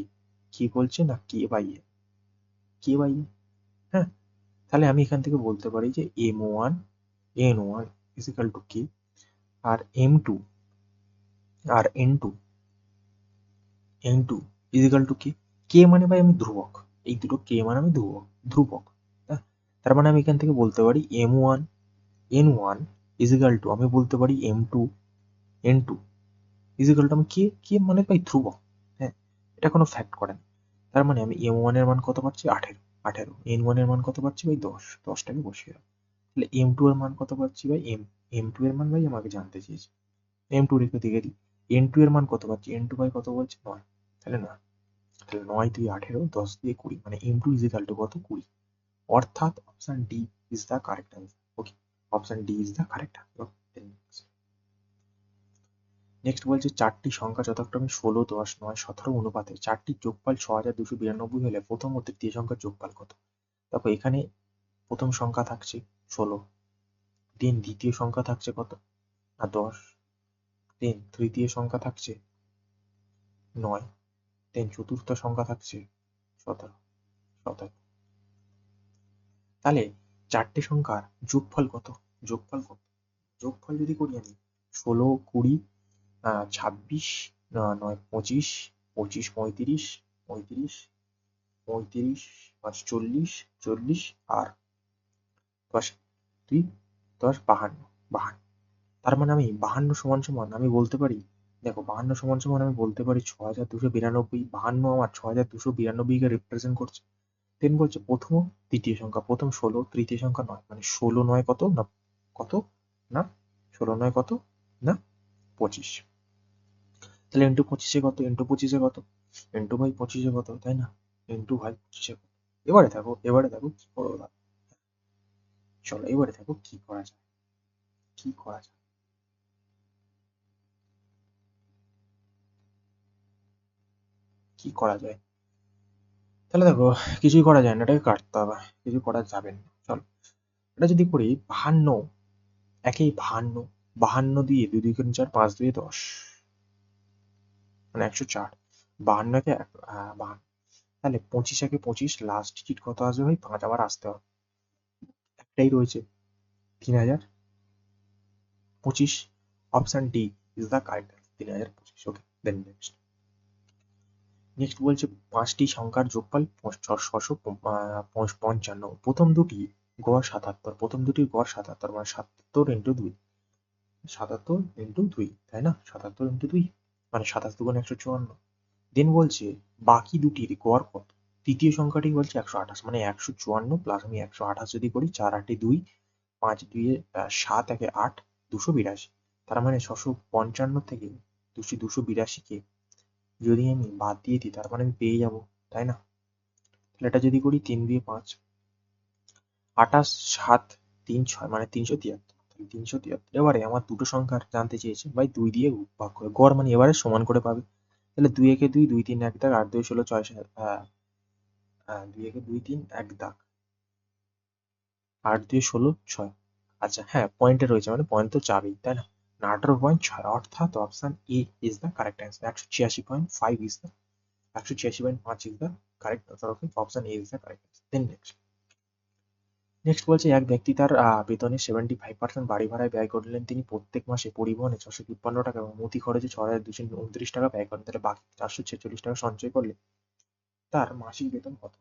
কি বলছে না K/n। হ্যাঁ তাহলে আমি এখান থেকে বলতে পারি যে M1 ইজিক্যাল টু কি, আর M2 আর N2 ইজিক্যাল টু কি, কে মানে ভাই আমি ধ্রুবক, এই দুটো কে মানে আমি ধ্রুবক। তার মানে আমি এখান থেকে বলতে পারি M1 ইজিক্যাল টু, আমি বলতে পারি M2 ইজিক্যাল টু, আমি কে মানে ভাই ধ্রুবক। হ্যাঁ এটা কোনো ফ্যাক্ট করে না। তার মানে আমি M1 এর মান কত পাচ্ছি 18, N1 এর মান কত পাচ্ছি ভাই 10টাকে বসিয়ে দাও। তাহলে M2 এর মান কত পাচ্ছি ভাই, M2 এর মান ভাই আমাকে জানতে চেয়েছি, M2 রেখে দিকে দিই। N2 এর মান কত পাচ্ছি, N2 ভাই কত বলছে 9, তাহলে 9, তাহলে 9 2 18, 10 দিয়ে 20, মানে M2 ইজিক্যাল টু কত 20। অর্থাৎ option D is the correct answer. Okay, option D is the correct answer. Next বলছে চারটি সংখ্যা যথাক্রমে 16 10 9 17 অনুপাতে চারটির যোগফল 6292 হলে প্রথম ও তৃতীয় সংখ্যার যোগফল কত? দেখো এখানে প্রথম সংখ্যা থাকছে 16, দেন দ্বিতীয় সংখ্যা থাকছে কত না 10, দেন তৃতীয় সংখ্যা থাকছে 9, দেন চতুর্থ সংখ্যা থাকছে 17। তাহলে চারটে সংখ্যার যোগফল কত? যোগফল যদি করি আমি 16 20 26 9 25 25 35 35 35 5 40 40 আর 10 2 10 52। তার মানে আমি 52 সমান সমান আমি বলতে পারি, দেখো 52 সমান সমান আমি বলতে পারি 6292, 52 আমার 6292 কে রিপ্রেজেন্ট করছে। দেন বলছে প্রথম ও তৃতীয় সংখ্যা, প্রথম 16, তৃতীয় সংখ্যা 9, মানে 16 9 কত না কত না 16 9 কত না 25। তাহলে ইন্টু 25-এ কত, ইন্টু ভাই 25-এ কত তাই না, ইন্টু ভাই 25-এ কত। এবারে দেখো কি করবো, চলো এবারে দেখো কি করা যায়, কি করা যায় কি করা যায়। তাহলে দেখো কিছুই করা যায় না, এটাকে কাটতে হবে, কিছু করা যাবে না। চলো এটা যদি করি 52, একেই 52, 52 দিয়ে 2 2 গুণ 4, 5 2 10, মানে 104। 52 কে 52, তাহলে 25 একে 25, লাস্ট ডিজিট কত আসবে ভাই? 5 আবার আসতে হবে, একটাই রয়েছে, 3025। Option D is the correct, 3025। Okay, then next. Next বলছে 5টি সংখ্যার যোগফল 655। প্রথম দুটি গড় 77, প্রথম দুটির গড় 77, মানে 77 ইন্টু 2, 77 ইন্টু 2, তাই না? 77 ইন্টু 2 মানে 27 দুগুণ 154। দেন বলছে বাকি দুটির গড় কত? তৃতীয় সংখ্যাটি বলছে 128, মানে 154 প্লাস আমি 128 যদি করি, 4 8 2, 5 2 7 1 8, 282। তার মানে 655 থেকে 282 কে যদি আমি বাদ দিয়ে দিই, তার মানে আমি পেয়ে যাবো, তাই না? তাহলে এটা যদি করি 3 দিয়ে 5, 28 7 3 6, মানে 373। 373। এবারে আমার দুটো সংখ্যার জানতে চেয়েছে ভাই, 2 দিয়ে ভাগ করে গড়, মানে এবারে সমান করে পাবে। তাহলে 2 একে 2, 2 3 1 দাগ, 8 2 16 6 7, 2 একে 2 3 1 দাগ, 8 2 16 6। আচ্ছা হ্যাঁ, পয়েন্টে রয়েছে, মানে পয়েন্ট তো চাবেই, তাই না? 18.6, অর্থাৎ option A is the correct answer. 186.5 is the 186.5 is the correct answer. Okay, option A is the correct answer. Then next বলছে এক ব্যক্তি তার বেতনের 75% বাড়ি ভাড়ায় ব্যয় করলেন। তিনি প্রত্যেক মাসে পরিবহনে 653 টাকা এবং মুদি খরচে 6229 টাকা ব্যয় করেন। তাহলে বাকি 446 টাকা সঞ্চয় করলে তার মাসিক বেতন কত?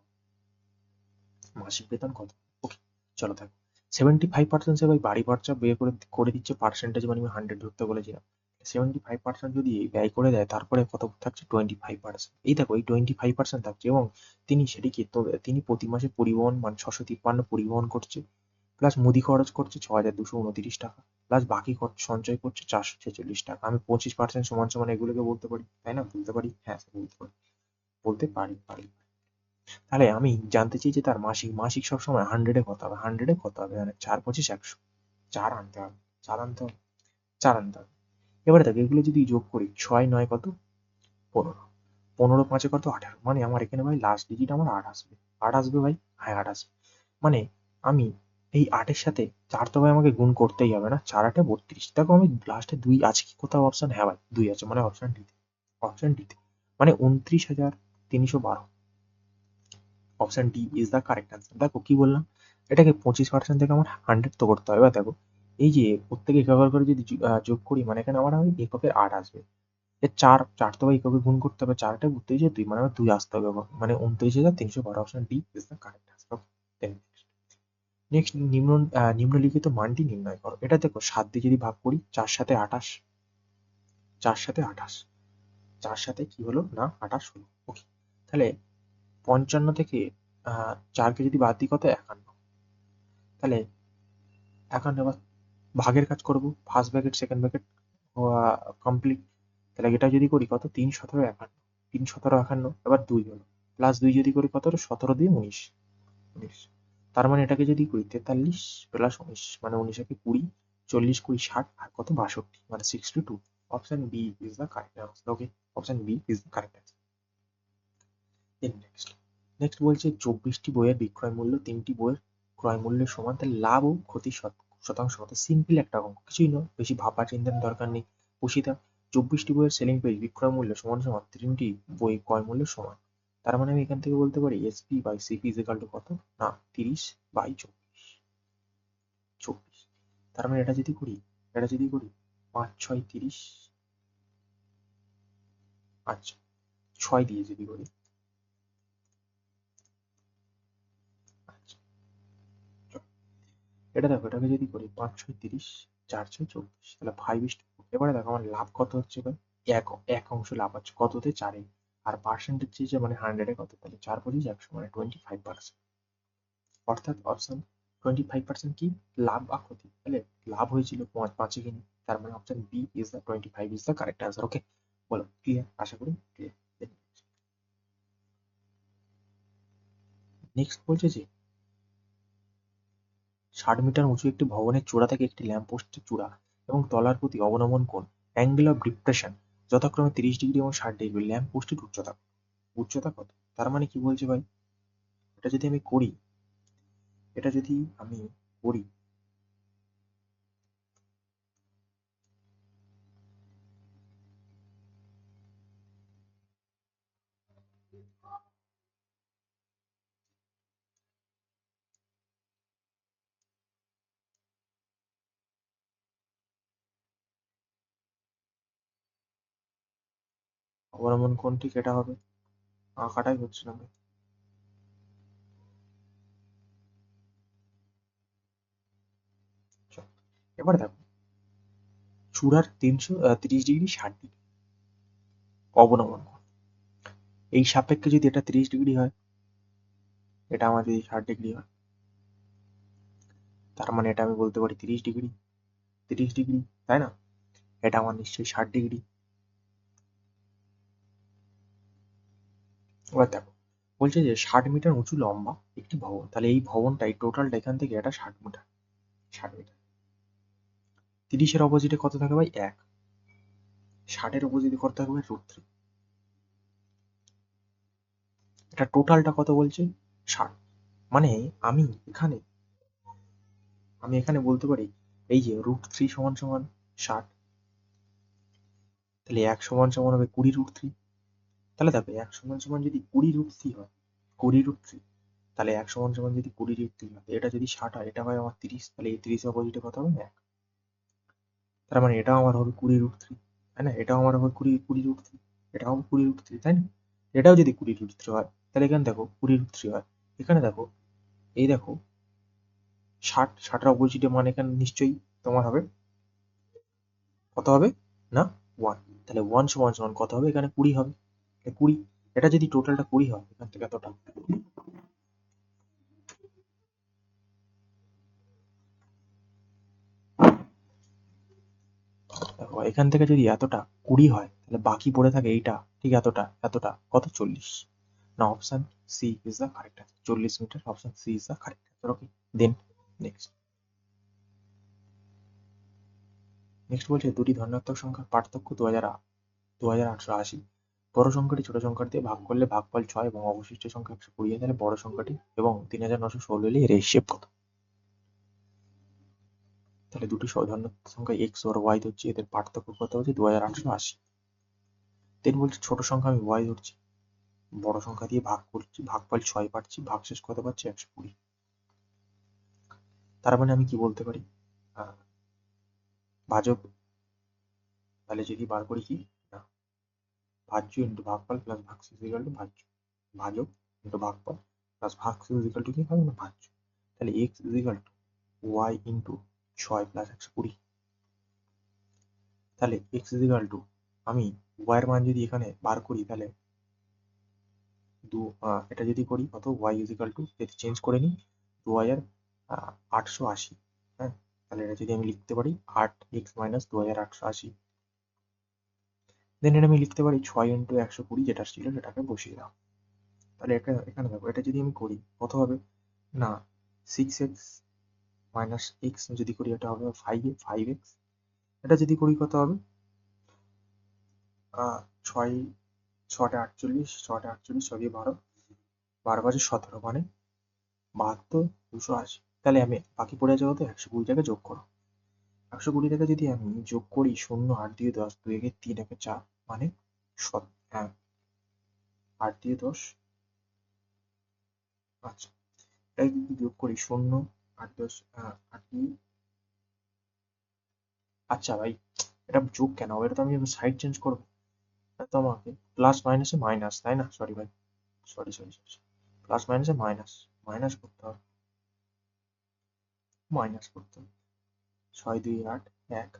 মাসিক বেতন কত? ওকে, চলো থাকো। 75% সে ভাই বাড়ি খরচা ব্যয় করে দিচ্ছে পার্সেন্টেজ, মানে আমি 100 ধরতে বলেছিলাম। 75% যদি ব্যয় করে দেয়, তারপরে কত থাকছে? 25%। এই দেখো, এই 25% থাকছে, এবং তিনি সেটিকে তিনি প্রতি মাসে পরিবহন, মানে 653 পরিবহন করছে, প্লাস মুদি খরচ করছে 6229 টাকা, প্লাস বাকি খরচ সঞ্চয় করছে 446 টাকা। আমি 25% সমান সমান এগুলোকে বলতে পারি, তাই না? বলতে পারি, হ্যাঁ বলতে পারি, বলতে পারি। তাহলে আমি জানতে চাই যে তার মাসিক সবসময় 100-এ কত হবে? 100-এ কত হবে? মানে 4 25 100, 4 আনতে হবে, 4 আনতে হবে, 4 আনতে হবে। এবারে দেখো, এগুলো যদি যোগ করি, 6 9 কত? 15, 15 5 কত? 18, মানে আমার এখানে ভাই লাস্ট ডিজিট আমার 8 আসবে। 8 আসবে ভাই, হ্যাঁ 8 আসবে। মানে আমি এই 8-এর সাথে 4 তো ভাই আমাকে গুণ করতেই হবে না, 4 8 32। দেখো আমি লাস্টে 2 আছে কি কোথাও অপশন? হ্যাঁ ভাই 2 আছে, মানে অপশন ডিতে, অপশন ডিতে, মানে 29,312। Option D is the correct answer. দেখো কি বললাম, এটাকে 25% থেকে আমার 100 তো করতে হবে। এবার দেখো, এই যে প্রত্যেকে একক করে যদি যোগ করি, মানে এখানে আমার ওই এককের 8 আসবে। এর 4 4 তো ভাই এককে গুণ করতে হবে, 4টা 32, মানে আমার 2 আসতে হবে, মানে 29,312। Option D is the correct answer. Next, নিম্নলিখিত মানটি নির্ণয় করো। এটা দেখো, 7 দিয়ে যদি ভাগ করি, 4 সাথে 28, 4 সাথে 28, 4 সাথে কি হলো না 28 হলো। ওকে, তাহলে 55 থেকে 4কে যদি বাদ দিই, কত? 51। তাহলে 51, এবার ভাগের কাজ করব, first bracket second bracket complete. তাহলে এটা যদি করি, কত? 3 17 51, 3 17 51, এবার 2 হলো, প্লাস 2 যদি করি, কত? 17 দিয়ে 19, 19। তার মানে এটাকে যদি করি, 43 প্লাস 19, মানে 19 একে 20, 40 20 60, আর কত? 62, মানে 62। Option B is the correct answer. Okay, option B is the correct answer. Next, next বলছে 24টি বইয়ের বিক্রয় মূল্য 3টি বইয়ের ক্রয় মূল্যের সমান, তাহলে লাভ ও ক্ষতি শতাংশ কত? সিম্পল একটা অঙ্ক, কিছুই নয়, বেশি ভাবা চিন্তার দরকার নেই, বসিয়ে দাও। 24টি বইয়ের সেলিং প্রাইস বিক্রয় মূল্য সমান সমান 3টি বই ক্রয় মূল্য সমান। তার মানে আমি এখান থেকে বলতে পারি SP by CP is equal to কত? না, 30 বাই 24, 24। তার মানে এটা যদি করি, 5 6 30, আচ্ছা 6 দিয়ে যদি করি, আচ্ছা এটা দেখো, এটাকে যদি করি 5 6 30, 4 6 24, তাহলে 5:4। এবারে দেখো আমার লাভ কত হচ্ছে ভাই? এক এক অংশ লাভ হচ্ছে কততে? 4-এ। আর পার্সেন্টেজ চেয়েছে, মানে 100-এ কত? তাহলে 4 25 100, মানে 25%। অর্থাৎ অপশন 25% কি? লাভ বা ক্ষতি? তাহলে লাভ হয়েছিল 5-এ কিনে, তার মানে option B is the 25 is the correct answer. Okay, বলো ক্লিয়ার? আশা করি ক্লিয়ার। নেক্সট বলছে যে 60 মিটার উঁচু একটি ভবনের চূড়া থেকে একটি ল্যাম্পপোস্টের চূড়া এবং তলার প্রতি অবনমন কোণ, অ্যাঙ্গেল অফ ডিপ্রেশন, যথাক্রমে 30 ডিগ্রি এবং 60 ডিগ্রি। ল্যাম্প পোস্টের উচ্চতা, উচ্চতা কত? তার মানে কি বলছে ভাই, এটা যদি আমি করি, এটা যদি আমি করি, অবলম্বন কোণটি কেটা হবে, আঁকাটাই হচ্ছে না ভাই। চল, এবার দেখো চূড়ার 330 ডিগ্রি 60 ডিগ্রি অবনমন কোণ। এই সাপেক্ষে যদি এটা 30 ডিগ্রি হয়, এটা আমার যদি 60 ডিগ্রি হয়, তার মানে এটা আমি বলতে পারি 30 ডিগ্রি, 30 ডিগ্রি, তাই না? এটা আমার নিশ্চয়ই 60 ডিগ্রি। এবার দেখো বলছে যে 60 মিটার উঁচু লম্বা একটি ভবন, তাহলে এই ভবনটাই টোটালটা এখান থেকে এটা 60 মিটার, 60 মিটার। 30-এর অপোজিটে কত থাকে ভাই? 1। 60-এর অপোজিটে কত থাকবে? √3। এটা টোটালটা কত বলছে? 60। মানে আমি এখানে আমি এখানে বলতে পারি এই যে √3 সমান সমান 60, তাহলে 1 সমান সমান হবে 20 √3। তাহলে দেখো 1 সমান সমান যদি 20 √3 হয়, 20 √3, তাহলে 1 সমান সমান যদি 20 √3 হয়, এটা যদি 60 হয়, এটা হয় আমার 30, তাহলে এই 30-এর অপোজিটে কত হবে? 1। তার মানে এটাও আমার হবে 20 √3, তাই না? এটাও আমার হবে 20 √3, এটাও হবে 20 √3, তাই না? এটাও যদি 20 √3 হয়, তাহলে এখানে দেখো 20 √3 হয়, এখানে দেখো, এই দেখো 60, 60-এর অপোজিটে মানে এখানে নিশ্চয়ই তোমার হবে কত হবে না 1, তাহলে 1 সমান সমান কত হবে? এখানে 20 হবে, 20। এটা যদি টোটালটা 20 হয়, এখান থেকে এতটা, দেখো এখান থেকে যদি এতটা 20 হয়, তাহলে বাকি পড়ে থাকে এইটা, ঠিক এতটা, এতটা কত? 40। না, option C is the correct answer. 40 metre, option C is the correct answer. Okay, then next. Next বলছে দুটি ধনাত্মক সংখ্যার পার্থক্য 2880। বড় সংখ্যাটি ছোট সংখ্যার দিয়ে ভাগ করলে ভাগফল 6 এবং অবশিষ্ট সংখ্যা 120 হয়, তাহলে বড় সংখ্যাটি এবং 3916 হলে এর হিসেব কত? তাহলে দুটি ধনাত্মক সংখ্যা এক্স আর ওয়াই ধরছি, এদের পার্থক্য কত হচ্ছে 2880। দেন বলছে ছোট সংখ্যা আমি ওয়াই ধরছি, বড় সংখ্যা দিয়ে ভাগ করছি, ভাগফল 6 পাচ্ছি, ভাগশেষ কত পাচ্ছি? 120। তার মানে আমি কি বলতে পারি? ভাজক, তাহলে যদি বার করি কি না, ভাজ্য ইন্টু ভাগফল প্লাস ভাগশেষ ইকুয়াল টু ভাজ্য, ভাজক ইন্টু ভাগফল প্লাস ভাগশেষ ইকুয়াল টু কি হবে না ভাজ্য। তাহলে X equal to Y into 6 plus 120। তাহলে এক্স ইকুয়াল টু, আমি ওয়াই এর মান যদি এখানে বার করি, তাহলে এটা যদি করি কত? ওয়াই ইকুয়াল টু, যদি চেঞ্জ করে নিই, 2880, হ্যাঁ, তাহলে এটা যদি আমি লিখতে পারি 8x মাইনাস 2880, দেন এটা আমি লিখতে পারি 6 ইন্টু 120 যেটা ছিল সেটাকে বসিয়ে দাও। তাহলে এখানে দেখো এটা যদি আমি করি কত হবে না 6x মাইনাস এক্স যদি করি এটা হবে 5x। এটা যদি করি কত হবে? 6, 6টা 48, 6টা 48, 6 দিয়ে 12, 12 5 17, মানে 72, 280। তাহলে আমি বাকি পড়ে যাবো তো 120টাকে যোগ করো, 120টাকে যদি আমি যোগ করি 0, 8 দিয়ে 10, 2 একে 3, একে 4, মানে 8 দিয়ে 10, আচ্ছা, এটাই যদি যোগ করি 0, 8 10, 8 দিয়ে, আচ্ছা ভাই এটা যোগ কেন হবে? এটা তো আমি সাইড চেঞ্জ করবো, এটা তো আমাকে প্লাস মাইনাসে মাইনাস, তাই না? সরি ভাই, সরি সরি সরি, প্লাস মাইনাসে মাইনাস, মাইনাস করতে হবে, মাইনাস করতে হবে। 6 2 8 1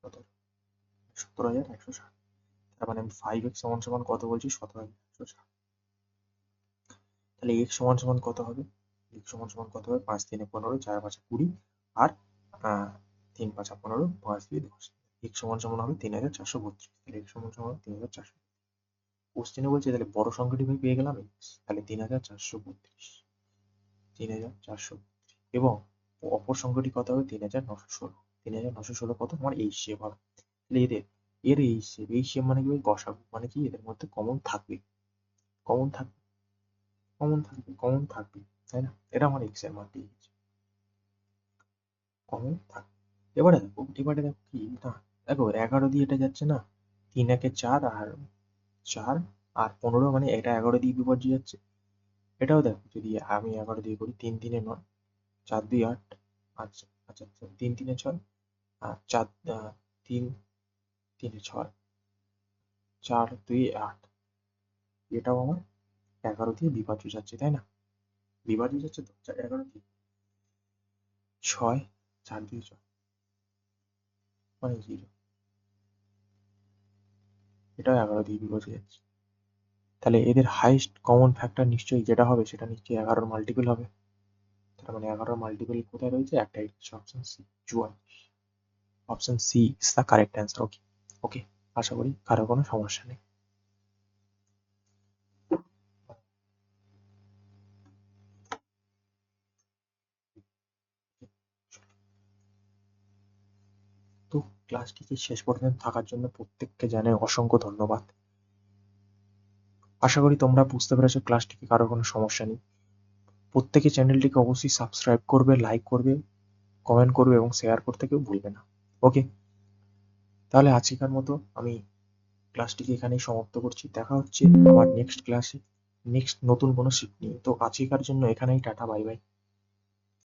কত? 17,160। তার মানে আমি 5x সমান সমান কত বলছি? 17,160। তাহলে x সমান সমান কত হবে? x সমান সমান কত হবে? 5 3 15, 4 5 20, আর 3 5 15, 5 2 10। x সমান সমান হবে 3,432। তাহলে x সমান সমান 3,400। কোশ্চেনে বলছে তাহলে বড় সংখ্যাটি ভাই পেয়ে গেলাম x, তাহলে 3,432, 3,400, এবং অপর সংখ্যাটি কত হবে? 3,916। 3,916 কত? আমার এই শেপ হবে। তাহলে এই শেপ মানে কি ভাই? গসাগু মানে কি? এদের মধ্যে কমন থাকবে, কমন থাকবে, কমন থাকবে, কমন থাকবে, তাই না? এটা আমার এক্স এর মান দিয়ে গেছে, কমন থাকবে। এবারে দেখো কি না, দেখো 11 দিয়ে এটা যাচ্ছে না, 3 একে 4, আর 4 আর 15, মানে এটা 11 দিয়ে বিপর্যয় যাচ্ছে। এটাও দেখো যদি আমি 11 দিয়ে করি, 3 3 9, 4 2 8, আচ্ছা আচ্ছা আচ্ছা, 3 3 6, আর 4 3 3 6, 4 2 8, এটাও আমার 11 দিয়ে বিভাজ্য যাচ্ছে, তাই না? বিভাজ্য যাচ্ছে তো 11 দিয়ে। 6 4 2 6 মানে 0, এটাও 11 দিয়ে বিভাজ্য যাচ্ছে। তাহলে এদের হাইয়েস্ট কমন ফ্যাক্টর নিশ্চয়ই যেটা হবে সেটা নিশ্চয়ই 11 মাল্টিপল হবে। তার মানে 11 মাল্টিপল কোথায় রয়েছে? একটাই, option C 44। Option C is the correct answer. Okay okay, আশা করি কারো কোনো সমস্যা নেই। তো ক্লাসটিকে শেষ পর্যন্ত থাকার জন্য প্রত্যেককে জানাই অসংখ্য ধন্যবাদ। আশা করি তোমরা বুঝতে পেরেছো ক্লাসটিকে কারো কোনো সমস্যা নেই। প্রত্যেকে চ্যানেলটিকে অবশ্যই সাবস্ক্রাইব করবে, লাইক করবে, কমেন্ট করবে এবং শেয়ার করতে কেউ ভুলবে না। ওকে, তাহলে আজকের মতো আমি ক্লাসটিকে এখানেই সমাপ্ত করছি। দেখা হচ্ছে আমার নেক্সট ক্লাসে, নেক্সট নতুন কোনো শিট নিয়ে। তো আজকের জন্য এখানেই টাটা, বাই বাই।